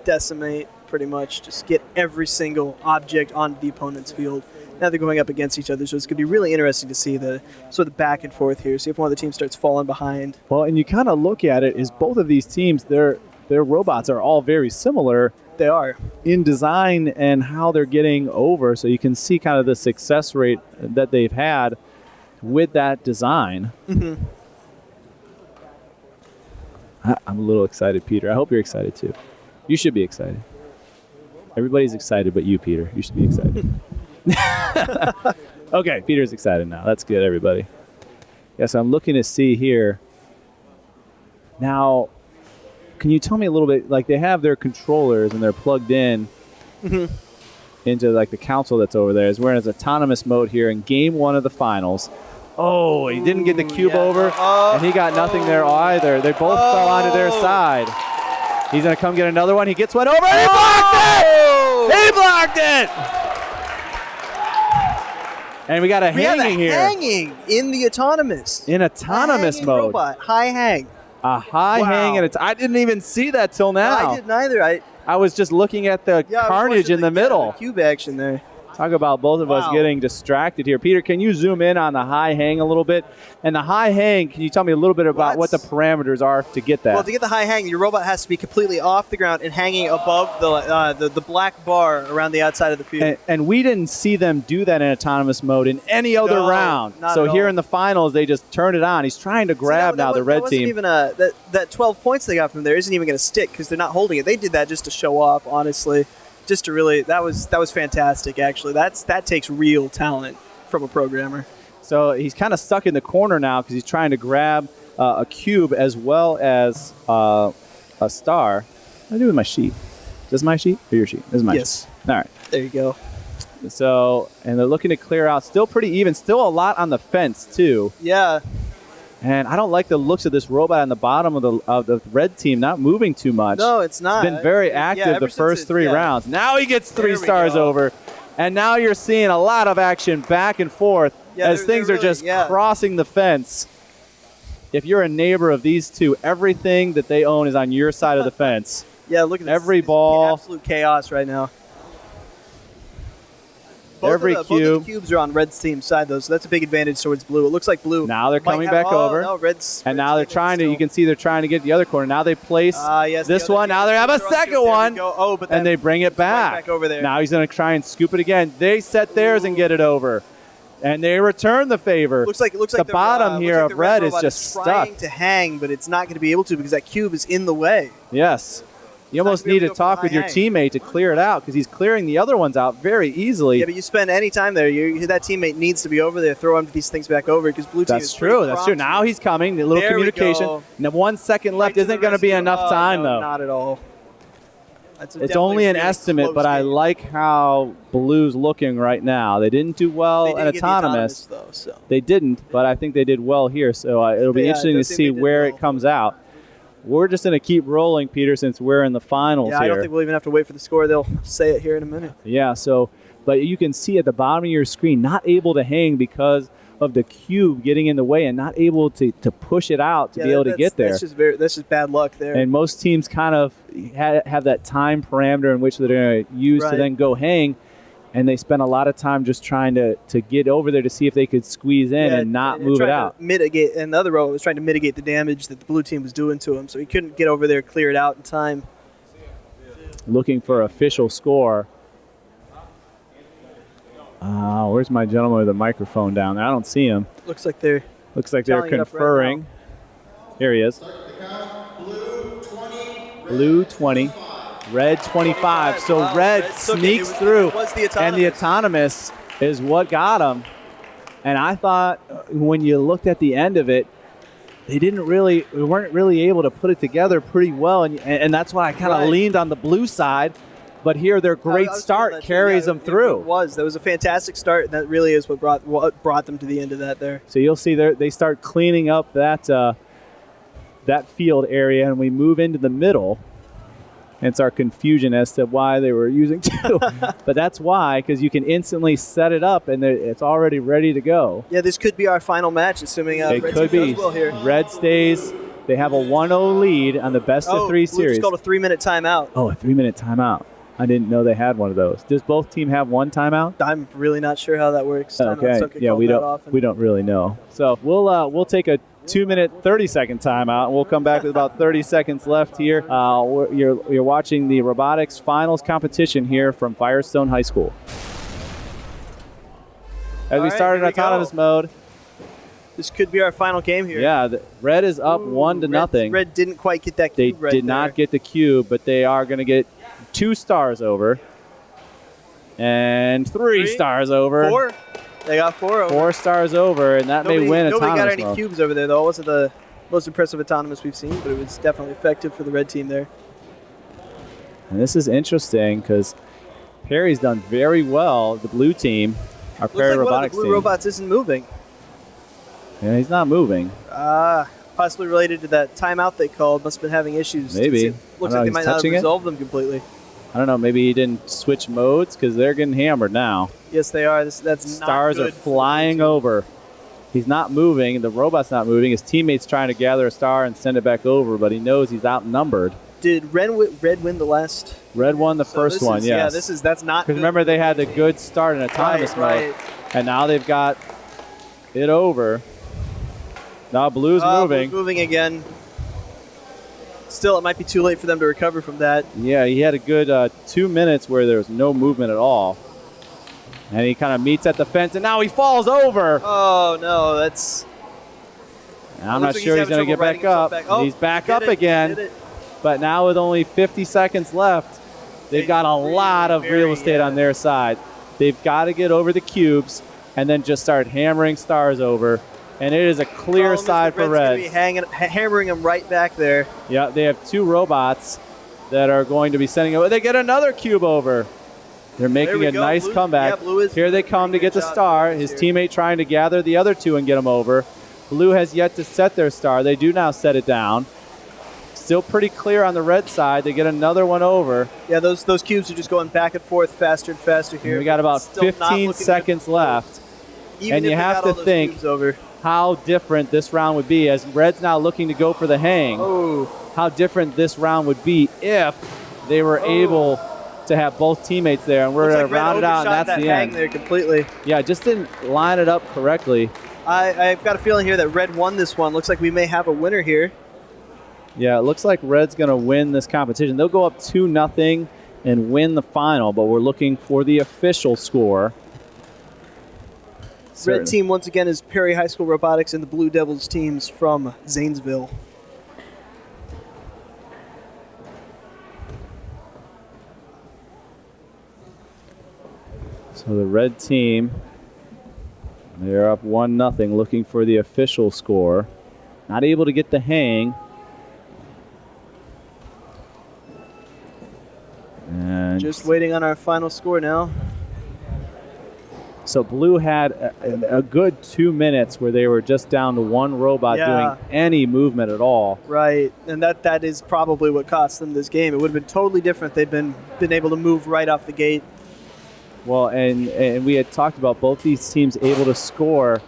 decimate, pretty much just get every single object on the opponent's field. Now they're going up against each other, so it's going to be really interesting to see the sort of back and forth here. See if one of the teams starts falling behind. Well, and you kind of look at it, is both of these teams, their robots are all very similar. They are. In design and how they're getting over, so you can see kind of the success rate that they've had with that design. I'm a little excited, Peter. I hope you're excited too. You should be excited. Everybody's excited but you, Peter. You should be excited. Okay, Peter's excited now. That's good, everybody. Yes, I'm looking to see here. Now, can you tell me a little bit, like they have their controllers and they're plugged in into like the console that's over there. We're in his autonomous mode here in game 1 of the finals. Oh, he didn't get the cube over, and he got nothing there either. They both fell onto their side. He's going to come get another one. He gets one over, and he blocked it! He blocked it! And we got a hanging here. Hanging in the autonomous. In autonomous mode. Robot. High hang. A high hang, and I didn't even see that till now. I didn't either. I was just looking at the carnage in the middle. The cube action there. Talk about both of us getting distracted here. Peter, can you zoom in on the high hang a little bit? And the high hang, can you tell me a little bit about what the parameters are to get that? Well, to get the high hang, your robot has to be completely off the ground and hanging above the black bar around the outside of the field. And we didn't see them do that in autonomous mode in any other round. So here in the finals, they just turned it on. He's trying to grab the red team. Even that 12 points they got from there isn't even going to stick because they're not holding it. They did that just to show off, honestly. Just to really, that was fantastic, actually. That takes real talent from a programmer. So he's kind of stuck in the corner now because he's trying to grab a cube as well as a star. What do I do with my sheet? Is this my sheet or your sheet? This is my Yes. sheet. All right. There you go. So, and they're looking to clear out. Still pretty even. Still a lot on the fence, too. Yeah. And I don't like the looks of this robot on the bottom of the red team not moving too much. No, it's not. It's been very active the first 3 rounds. Now he gets 3 stars over. And now you're seeing a lot of action back and forth as things are just crossing the fence. If you're a neighbor of these two, everything that they own is on your side of the fence. Yeah, look at this. Every It's ball. absolute chaos right now. Every Both cube. of the cubes are on Red's team side, though, so that's a big advantage towards Blue. It looks like Blue. Now they're might coming have- back over. No, Red's Now they're trying to, still. you can see they're trying to get the other corner. Now they place Yes, this the other one. Now they have a second There we one. go. Oh, but And they bring it back. over there. Now he's going to try and scoop it again. They set theirs and get it over. And they return the favor. Looks like the bottom here of red is just trying stuck. to hang, but it's not going to be able to because that cube is in the way. Yes. You almost not gonna need be to able to go talk for with your high teammate to clear it out because he's clearing the other ones out very easily. Yeah, but you spend any time there, that teammate needs to be over there, throw these things back over because Blue team That's is true. That's true. Now he's coming. A little There we communication. go. Now 1 second left Right to isn't the going to be rescue. enough time, no, though. Not at all. It's only an estimate, but I like how Blue's looking right now. They didn't do well at Autonomous. Though, so. They didn't, but I think they did well here. So it'll be interesting to see where it comes out. We're just going to keep rolling, Peter, since we're in the finals here. I don't think we'll even have to wait for the score. They'll say it here in a minute. Yeah, so, but you can see at the bottom of your screen, not able to hang because of the cube getting in the way and not able to push it out to be able to get there. That's just bad luck there. And most teams kind of have that time parameter in which they're going to use to then go hang, and they spend a lot of time just trying to get over there to see if they could squeeze in and not move it out. Mitigate, and the other robot was trying to mitigate the damage that the blue team was doing to him, so he couldn't get over there, clear it out in time. Looking for official score. Where's my gentleman with the microphone down there? I don't see him. Looks like they're conferring. Here he is. Blue 20, red 25. So red sneaks through, and the Autonomous is what got him. And I thought when you looked at the end of it, they weren't really able to put it together pretty well, and that's why I kind of leaned on the blue side. But here, their great start carries them through. That was a fantastic start, and that really is what brought them to the end of that there. So you'll see they start cleaning up that field area, and we move into the middle. And it's our confusion as to why they were using two. But that's why, because you can instantly set it up, and it's already ready to go. Yeah, this could be our final match, assuming it Red could be. does well here. Red stays. They have a 1-0 lead on the best of 3 series. Blue just called a 3-minute timeout. Oh, a 3-minute timeout. I didn't know they had one of those. Does both team have one timeout? I'm really not sure how that works. Okay. Yeah, we don't really know. So we'll take a 2-minute, 30-second timeout, and we'll come back with about 30 seconds left here. You're watching the robotics finals competition here from Firestone High School. As we start in autonomous mode. This could be our final game here. Yeah, red is up 1-0. Red didn't quite get that cube They did not get the cube, but they are going to get 2 stars over. And 3 stars over. 4. They got 4 over. 4 stars over, and that may win autonomous Nobody got any mode. cubes over there, though. It wasn't the most impressive autonomous we've seen, but it was definitely effective for the red team there. And this is interesting because Perry's done very well, the blue team, our Perry Robotics Robotics team. team. Robots isn't moving. Yeah, he's not moving. Possibly related to that timeout they called. Must have been having issues. Maybe. Looks like they might not have resolved them completely. I don't know. Maybe he didn't switch modes because they're getting hammered now. Yes, they are. That's Stars not are flying over. He's not moving. The robot's not moving. His teammate's trying to gather a star and send it back over, but he knows he's outnumbered. Did Red win the last? Red won the first one, yes. Yeah, that's not. Because remember, they had the good start in autonomous mode, and now they've got it over. Now Blue's moving. Blue's moving again. Still, it might be too late for them to recover from that. Yeah, he had a good 2 minutes where there was no movement at all. And he kind of meets at the fence, and now he falls over. Oh, no, that's... I'm not sure he's going to get back up. He's back up again. But now with only 50 seconds left, they've got a lot of real estate on their side. They've got to get over the cubes and then just start hammering stars over. And it is a clear side for Reds. Red's gonna be hammering them right back there. Yeah, they have 2 robots that are going to be sending over. They get another cube over. They're making a nice comeback. Yeah, Here they come to get the star. His teammate trying to gather the other 2 and get them over. Blue has yet to set their star. They do now set it down. Still pretty clear on the red side. They get another one over. Yeah, those cubes are just going back and forth faster and faster here. We got about 15 seconds left. And you have to think how different this round would be as Red's now looking to go for the hang. Oh. How different this round would be if they were able to have both teammates there. And we're going to round it out, and that's the end. There completely. Yeah, just didn't line it up correctly. I've got a feeling here that Red won this one. Looks like we may have a winner here. Yeah, it looks like Red's going to win this competition. They'll go up 2-0 and win the final, but we're looking for the official score. Red team, once again, is Perry High School Robotics, and the Blue Devils teams from Zanesville. So the red team, they're up 1-0, looking for the official score. Not able to get the hang. And just waiting on our final score now. So Blue had a good 2 minutes where they were just down to 1 robot doing any movement at all. Right, and that is probably what cost them this game. It would have been totally different if they'd been able to move right off the gate. Well, and we had talked about both these teams able to score,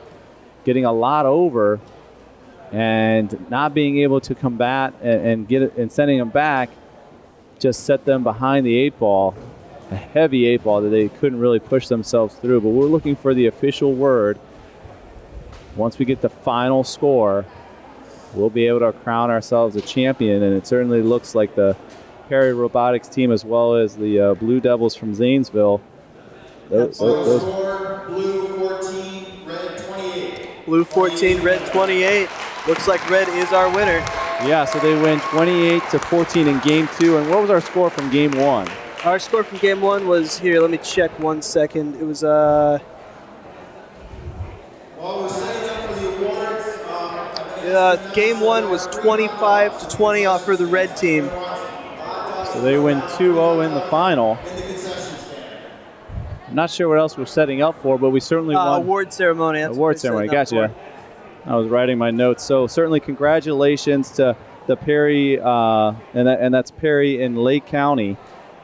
getting a lot over, and not being able to combat and get it and sending them back just set them behind the 8 ball, a heavy 8 ball that they couldn't really push themselves through. But we're looking for the official word. Once we get the final score, we'll be able to crown ourselves a champion, and it certainly looks like the Perry Robotics team as well as the Blue Devils from Zanesville. Score, Blue 14, Red 28. Blue 14, Red 28. Looks like Red is our winner. Yeah, so they win 28-14 in Game 2. And what was our score from Game 1? Our score from Game 1 was, here, let me check 1 second. It was, While we're setting up for the awards, Game 1 was 25-20 for the red team. So they win 2-0 in the final. I'm not sure what else we're setting up for, but we certainly won. Award ceremony. Award ceremony, gotcha. I was writing my notes. So certainly congratulations to the Perry, and that's Perry in Lake County.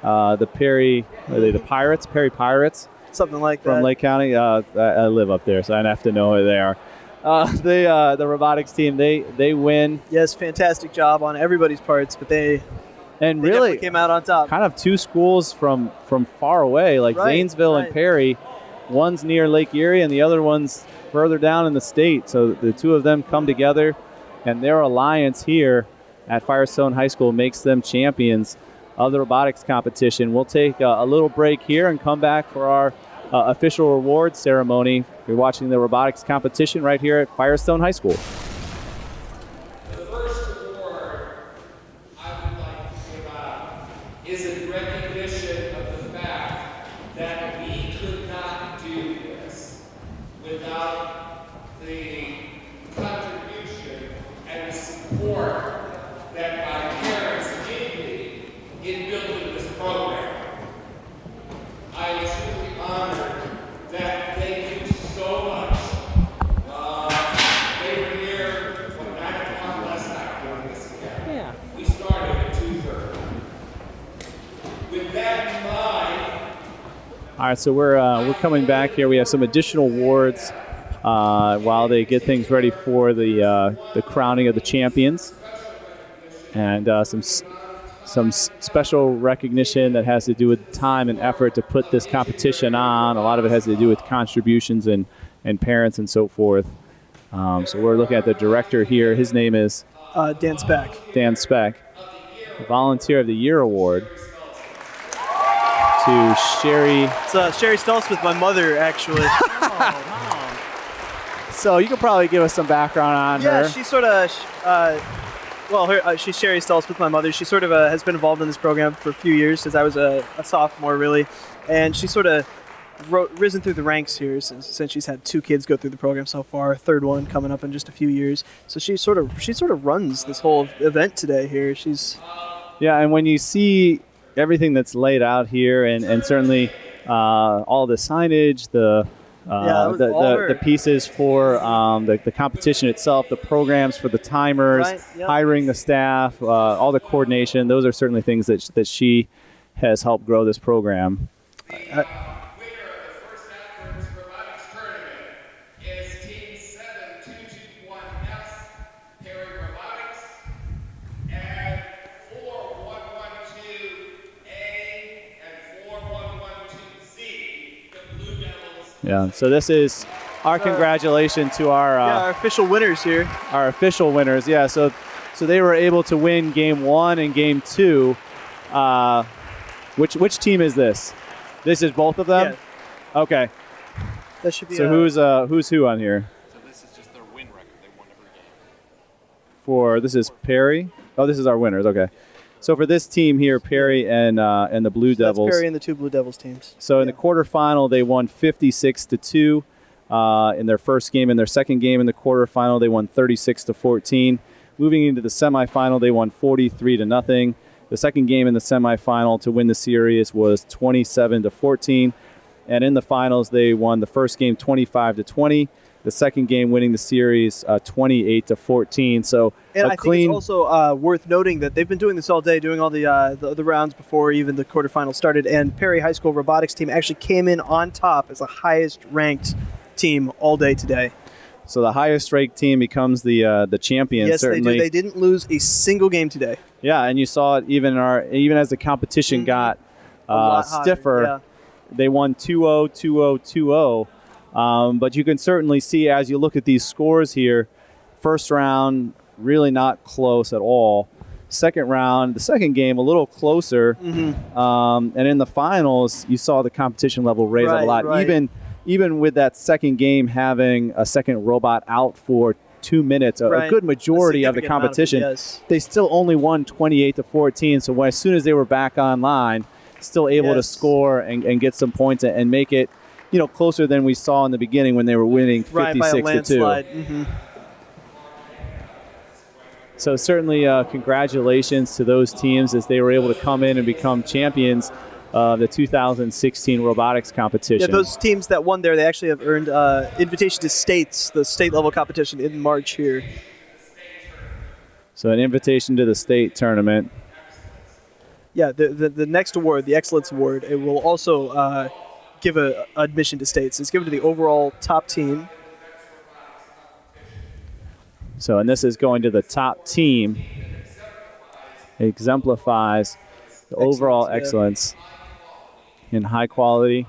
The Perry, are they the Pirates? Perry Pirates? Something like that. From Lake County. I live up there, so I have to know who they are. The robotics team, they win. Yes, fantastic job on everybody's parts, but they really came out on top. Kind of 2 schools from far away, like Zanesville and Perry. One's near Lake Erie, and the other one's further down in the state. So the 2 of them come together, and their alliance here at Firestone High School makes them champions of the robotics competition. We'll take a little break here and come back for our official award ceremony. You're watching the robotics competition right here at Firestone High School. The first award I would like to give out is in recognition of the fact that we could not do this without the contribution and the support that my parents gave me in building this program. I am truly honored that they do so much. They were here from 9 o'clock last night doing this again. Yeah. We started at 2:30. With that in mind. All right, so we're coming back here. We have some additional awards while they get things ready for the crowning of the champions, and some special recognition that has to do with time and effort to put this competition on. A lot of it has to do with contributions and parents and so forth. So we're looking at the director here. His name is Dan Speck. Dan Speck. The Volunteer of the Year Award to Sherry. It's Sherry Stolzfus, my mother, actually. So you could probably give us some background on her. Yeah, she sort of, she's Sherry Stolzfus, my mother. She sort of has been involved in this program for a few years, since I was a sophomore, really. And she sort of risen through the ranks here since she's had 2 kids go through the program so far, 3rd one coming up in just a few years. So she sort of runs this whole event today here. Yeah, and when you see everything that's laid out here, and certainly all the signage, the pieces for the competition itself, the programs for the timers, Right, yep. hiring the staff, all the coordination, those are certainly things that she has helped grow this program. Winner of the first Akron's robotics tournament is Team 7221S, Perry Robotics, and 4112A and 4112Z, the Blue Devils. Yeah, so this is our congratulations to our official winners here. Our official winners, yeah. So they were able to win game 1 and game 2. Which team is this? This is both of them? Yeah. Okay. That should be So who's who on here? So this is just their win record. They won every game. For this is Perry. Oh, this is our winners. Okay. So for this team here, Perry and the Blue Devils. That's Perry and the 2 Blue Devils teams. So in the quarterfinal, they won 56-2 in their first game. In their second game in the quarterfinal, they won 36-14. Moving into the semifinal, they won 43-0. The second game in the semifinal to win the series was 27-14. And in the finals, they won the first game 25-20. The second game winning the series 28-14. So and I clean. think it's also worth noting that they've been doing this all day, doing all the rounds before even the quarterfinals started. And Perry High School robotics team actually came in on top as the highest ranked team all day today. So the highest ranked team becomes the champion. Yes, certainly. they do. They didn't lose a single game today. Yeah, and you saw it even as the competition got stiffer. Yeah. They won 2-0, 2-0, 2-0. But you can certainly see as you look at these scores here, first round really not close at all. Second round, the second game a little closer. And in the finals, you saw the competition level raise up a lot. Right. Even with that second game having a second robot out for 2 minutes, a good majority of the competition, they still only won 28-14. So as soon as they were back online, still able to score and get some points and make it, closer than we saw in the beginning when they were winning 56-2. So certainly congratulations to those teams as they were able to come in and become champions of the 2016 robotics competition. Yeah, those teams that won there, they actually have earned invitation to states, the state level competition in March here. So an invitation to the state tournament. Yeah, the next award, the Excellence Award, it will also give a admission to states. It's given to the overall top team. So, and this is going to the top team. It exemplifies the overall excellence in high quality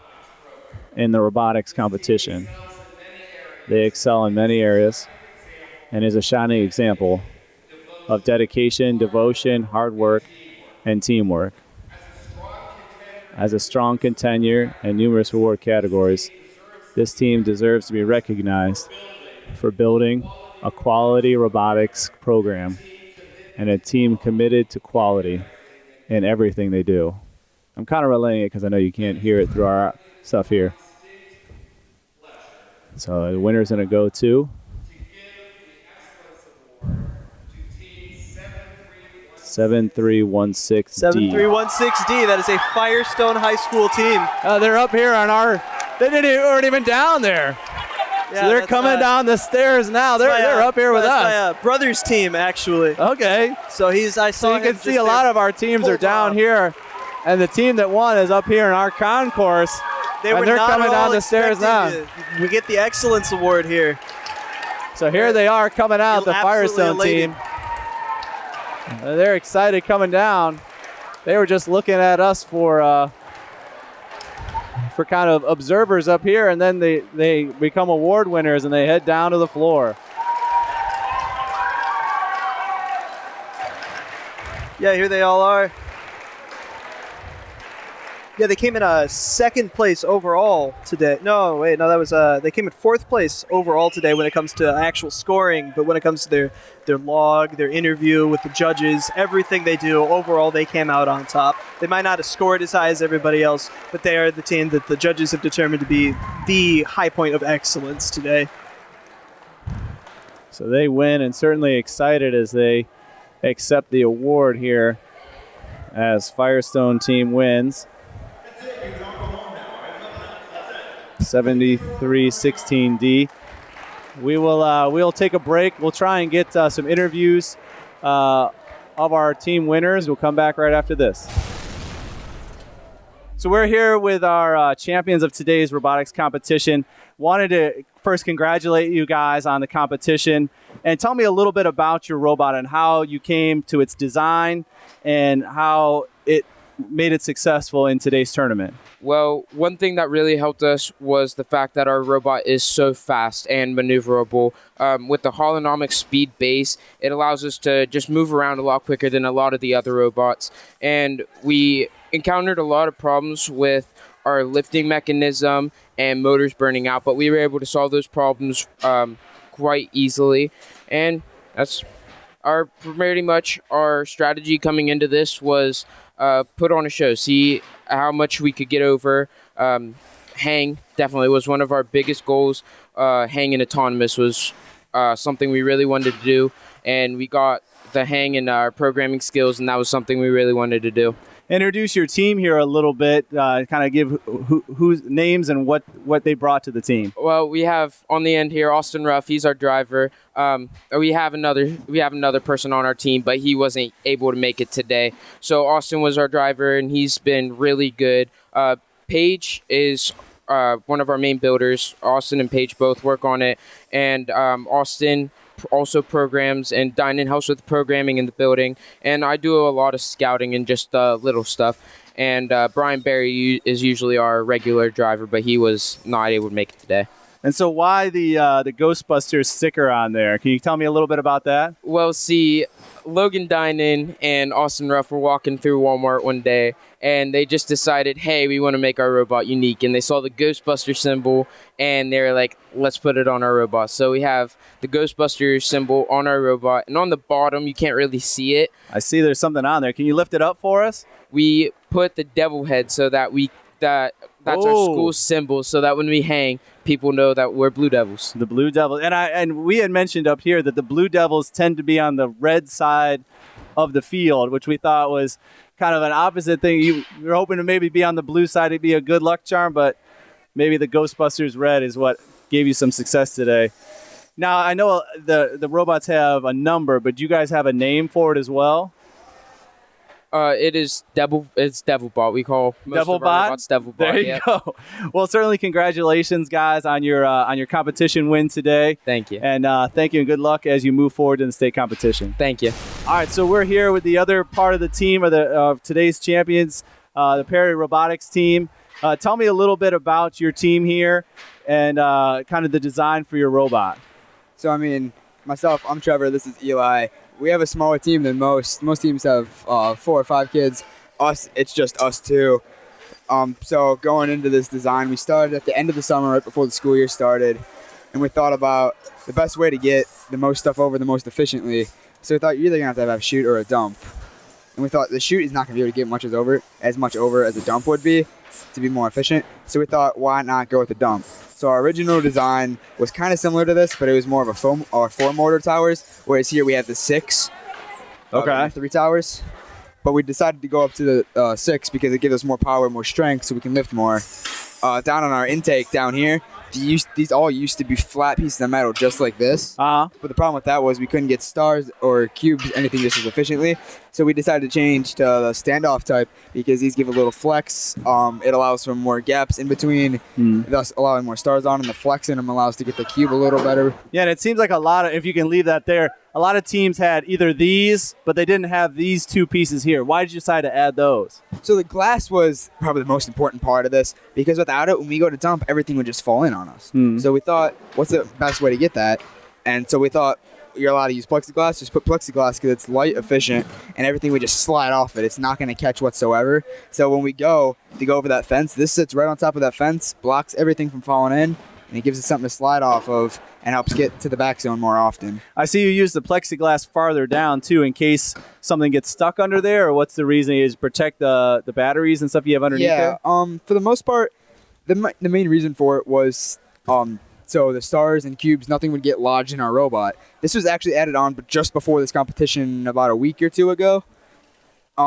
in the robotics competition. They excel in many areas and is a shining example of dedication, devotion, hard work, and teamwork. As a strong contender in numerous award categories, this team deserves to be recognized for building a quality robotics program and a team committed to quality in everything they do. I'm kind of relaying it because I know you can't hear it through our stuff here. So the winner's going to go to 7316D. 7316D, that is a Firestone High School team. They're up here on they weren't even down there. Yeah, so they're coming down the stairs now. They're up here with us. My brother's team, actually. Okay. So I saw so you him can see a lot of our teams are down here, and the team that won is up here in our concourse. They're coming down the stairs now. We get the Excellence Award here. So here they are coming out, the Firestone team. They're excited coming down. They were just looking at us for kind of observers up here, and then they become award winners and they head down to the floor. Yeah, here they all are. Yeah, they came in second place overall today. No, wait, no, that was they came in fourth place overall today when it comes to actual scoring. But when it comes to their log, their interview with the judges, everything they do, overall they came out on top. They might not have scored as high as everybody else, but they are the team that the judges have determined to be the high point of excellence today. So they win, and certainly excited as they accept the award here as Firestone team wins. 73-16D. We'll take a break. We'll try and get some interviews of our team winners. We'll come back right after this. So we're here with our champions of today's robotics competition. Wanted to first congratulate you guys on the competition and tell me a little bit about your robot and how you came to its design and how it made it successful in today's tournament. Well, one thing that really helped us was the fact that our robot is so fast and maneuverable. With the holonomic speed base, it allows us to just move around a lot quicker than a lot of the other robots. And we encountered a lot of problems with our lifting mechanism and motors burning out, but we were able to solve those problems quite easily. And that's pretty much our strategy coming into this was put on a show, see how much we could get over. Hang definitely was one of our biggest goals. Hang and autonomous was something we really wanted to do, and we got the hang in our programming skills, and that was something we really wanted to do. Introduce your team here a little bit, kind of give who's names and what they brought to the team. Well, we have on the end here Austin Ruff. He's our driver. We have another person on our team, but he wasn't able to make it today. So Austin was our driver, and he's been really good. Paige is one of our main builders. Austin and Paige both work on it, and Austin also programs, and Dynan helps with the programming in the building, and I do a lot of scouting and just little stuff. And Brian Berry is usually our regular driver, but he was not able to make it today. And so why the Ghostbusters sticker on there? Can you tell me a little bit about that? Well, see, Logan Dynan and Austin Ruff were walking through Walmart one day, and they just decided, hey, we want to make our robot unique. And they saw the Ghostbuster symbol, and they were like, let's put it on our robot. So we have the Ghostbuster symbol on our robot, and on the bottom, you can't really see it. I see there's something on there. Can you lift it up for us? We put the devil head so that that's our school symbol, so that when we hang, people know that we're Blue Devils. The Blue Devils. And we had mentioned up here that the Blue Devils tend to be on the red side of the field, which we thought was kind of an opposite thing. You were hoping to maybe be on the blue side. It'd be a good luck charm, but maybe the Ghostbusters red is what gave you some success today. Now, I know the robots have a number, but do you guys have a name for it as well? It's Devilbot. We call most of our robots Devilbot. There you go. Well, certainly congratulations, guys, on your competition win today. Thank you. And thank you and good luck as you move forward in the state competition. Thank you. All right, so we're here with the other part of the team of today's champions, the Perry Robotics team. Tell me a little bit about your team here and kind of the design for your robot. So, I mean, myself, I'm Trevor. This is Eli. We have a smaller team than most. Most teams have 4 or 5 kids. Us, it's just us 2. So going into this design, we started at the end of the summer, right before the school year started, and we thought about the best way to get the most stuff over the most efficiently. So we thought you're either going to have a chute or a dump. And we thought the chute is not going to be able to get as much over as a dump would be to be more efficient. So we thought, why not go with the dump? So our original design was kind of similar to this, but it was more of a 4 motor towers, whereas here we have the 6. Okay. 3 towers. But we decided to go up to the 6 because it gives us more power, more strength, so we can lift more. Down on our intake down here, these all used to be flat pieces of metal just like this. But the problem with that was we couldn't get stars or cubes, anything just as efficiently. So we decided to change to the standoff type because these give a little flex. It allows for more gaps in between, thus allowing more stars on, and the flex in them allows to get the cube a little better. Yeah, and it seems like if you can leave that there, a lot of teams had either these, but they didn't have these 2 pieces here. Why did you decide to add those? So the glass was probably the most important part of this because without it, when we go to dump, everything would just fall in on us. So we thought, what's the best way to get that? And so we thought, you're allowed to use plexiglass, just put plexiglass because it's light, efficient, and everything would just slide off it. It's not going to catch whatsoever. So when we go over that fence, this sits right on top of that fence, blocks everything from falling in, and it gives us something to slide off of and helps get to the back zone more often. I see you use the plexiglass farther down, too, in case something gets stuck under there, or what's the reason? Is protect the batteries and stuff you have underneath there? Yeah, for the most part, the main reason for it was so the stars and cubes, nothing would get lodged in our robot. This was actually added on but just before this competition about a week or two ago.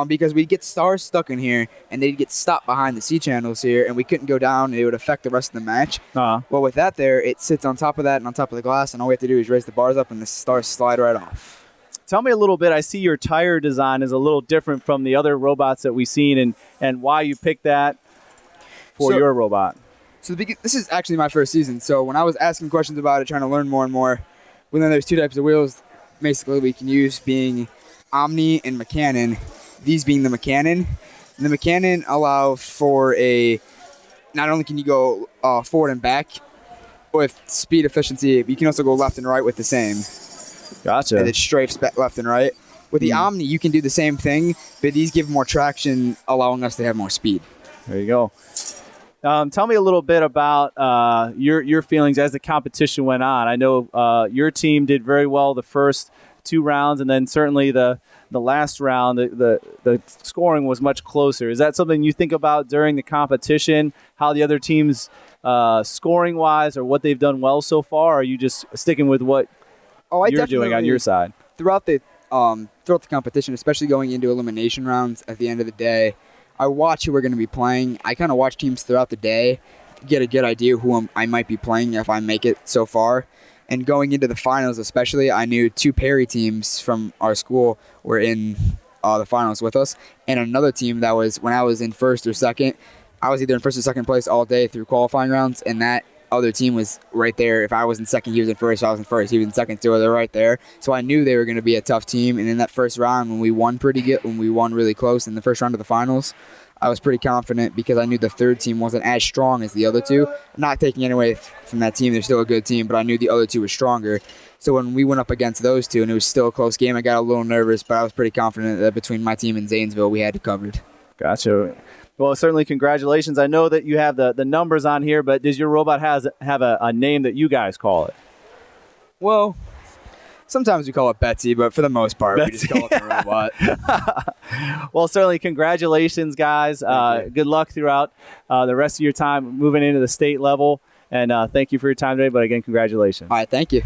Because we'd get stars stuck in here, and they'd get stopped behind the C channels here, and we couldn't go down, and it would affect the rest of the match. Well, with that there, it sits on top of that and on top of the glass, and all we have to do is raise the bars up, and the stars slide right off. Tell me a little bit. I see your tire design is a little different from the other robots that we've seen, and why you picked that for your robot. So this is actually my first season, so when I was asking questions about it, trying to learn more and more, well, then there's two types of wheels basically we can use, being Omni and Mechanic. These being the Mechanic. The Mechanic allow for not only can you go forward and back with speed efficiency, but you can also go left and right with the same. Gotcha. And it strafes left and right. With the Omni, you can do the same thing, but these give more traction, allowing us to have more speed. There you go. Tell me a little bit about your feelings as the competition went on. I know your team did very well the first 2 rounds, and then certainly the last round, the scoring was much closer. Is that something you think about during the competition, how the other teams scoring-wise or what they've done well so far, or are you just sticking with what you're doing on your side? Throughout the competition, especially going into elimination rounds at the end of the day, I watch who we're going to be playing. I kind of watch teams throughout the day, get a good idea who I might be playing if I make it so far. And going into the finals especially, I knew 2 Perry teams from our school were in the finals with us. And another team that was, when I was in first or second, I was either in first or second place all day through qualifying rounds. And that other team was right there. If I was in second, he was in first. If I was in first, he was in second. So they're right there. So I knew they were going to be a tough team. And in that first round, when we won really close in the first round of the finals, I was pretty confident because I knew the third team wasn't as strong as the other 2. Not taking any away from that team, they're still a good team, but I knew the other 2 were stronger. So when we went up against those 2, and it was still a close game, I got a little nervous, but I was pretty confident that between my team and Zanesville, we had it covered. Gotcha. Well, certainly congratulations. I know that you have the numbers on here, but does your robot have a name that you guys call it? Well, sometimes we call it Betsy, but for the most part, we just call it the robot. Well, certainly congratulations, guys. Good luck throughout the rest of your time moving into the state level. And thank you for your time today. But again, congratulations. All right, thank you.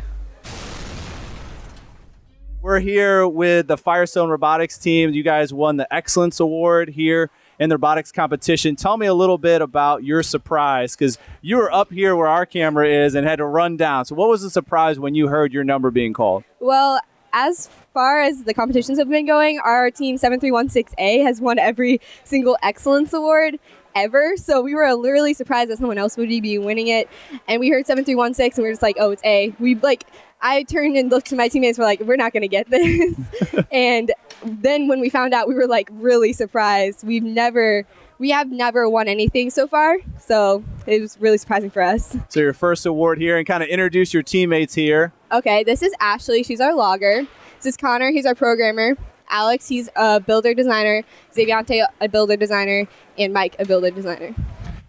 We're here with the Firestone Robotics team. You guys won the Excellence Award here in the robotics competition. Tell me a little bit about your surprise, because you were up here where our camera is and had to run down. So what was the surprise when you heard your number being called? Well, as far as the competitions have been going, our team 7316A has won every single Excellence Award ever. So we were literally surprised that someone else would be winning it. And we heard 7316 and we were just like, oh, it's A. I turned and looked to my teammates, we're like, we're not going to get this. And then when we found out, we were like really surprised. We have never won anything so far. So it was really surprising for us. So your first award here, and kind of introduce your teammates here. Okay, this is Ashley. She's our logger. This is Connor. He's our programmer. Alex, he's a builder designer. Xaviante, a builder designer. And Mike, a builder designer.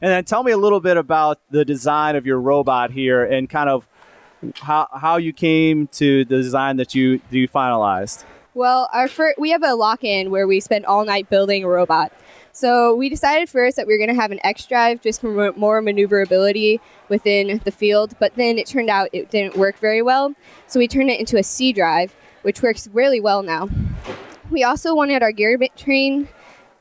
And then tell me a little bit about the design of your robot here and kind of how you came to the design that you finalized. Well, we have a lock-in where we spend all night building a robot. So we decided first that we were going to have an X drive just for more maneuverability within the field, but then it turned out it didn't work very well. So we turned it into a C drive, which works really well now. We also wanted our gear train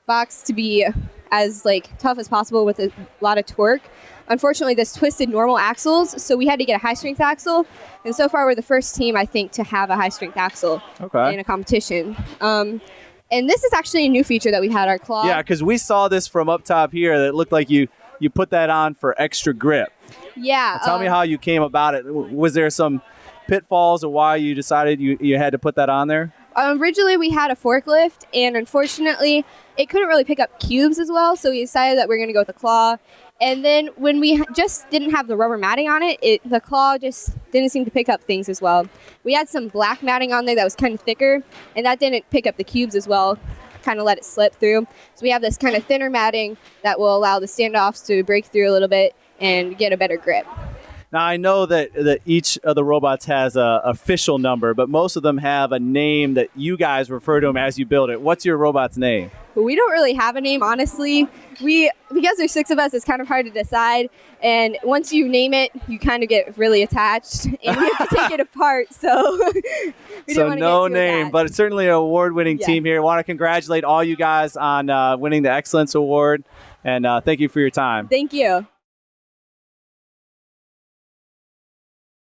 box to be as tough as possible with a lot of torque. Unfortunately, this twisted normal axles, so we had to get a high-strength axle. And so far, we're the first team, I think, to have a high-strength axle in a competition. And this is actually a new feature that we had, our claw. Yeah, because we saw this from up top here that looked like you put that on for extra grip. Yeah. Tell me how you came about it. Was there some pitfalls or why you decided you had to put that on there? Originally, we had a forklift, and unfortunately, it couldn't really pick up cubes as well, so we decided that we were going to go with the claw. And then when we just didn't have the rubber matting on it, the claw just didn't seem to pick up things as well. We had some black matting on there that was kind of thicker, and that didn't pick up the cubes as well, kind of let it slip through. So we have this kind of thinner matting that will allow the standoffs to break through a little bit and get a better grip. Now, I know that each of the robots has a official number, but most of them have a name that you guys refer to them as you build it. What's your robot's name? We don't really have a name, honestly. Because there's 6 of us, it's kind of hard to decide. And once you name it, you kind of get really attached, and you have to take it apart. So, So no name, but it's certainly an award-winning Yeah. team here. I want to congratulate all you guys on winning the Excellence Award, and thank you for your time. Thank you.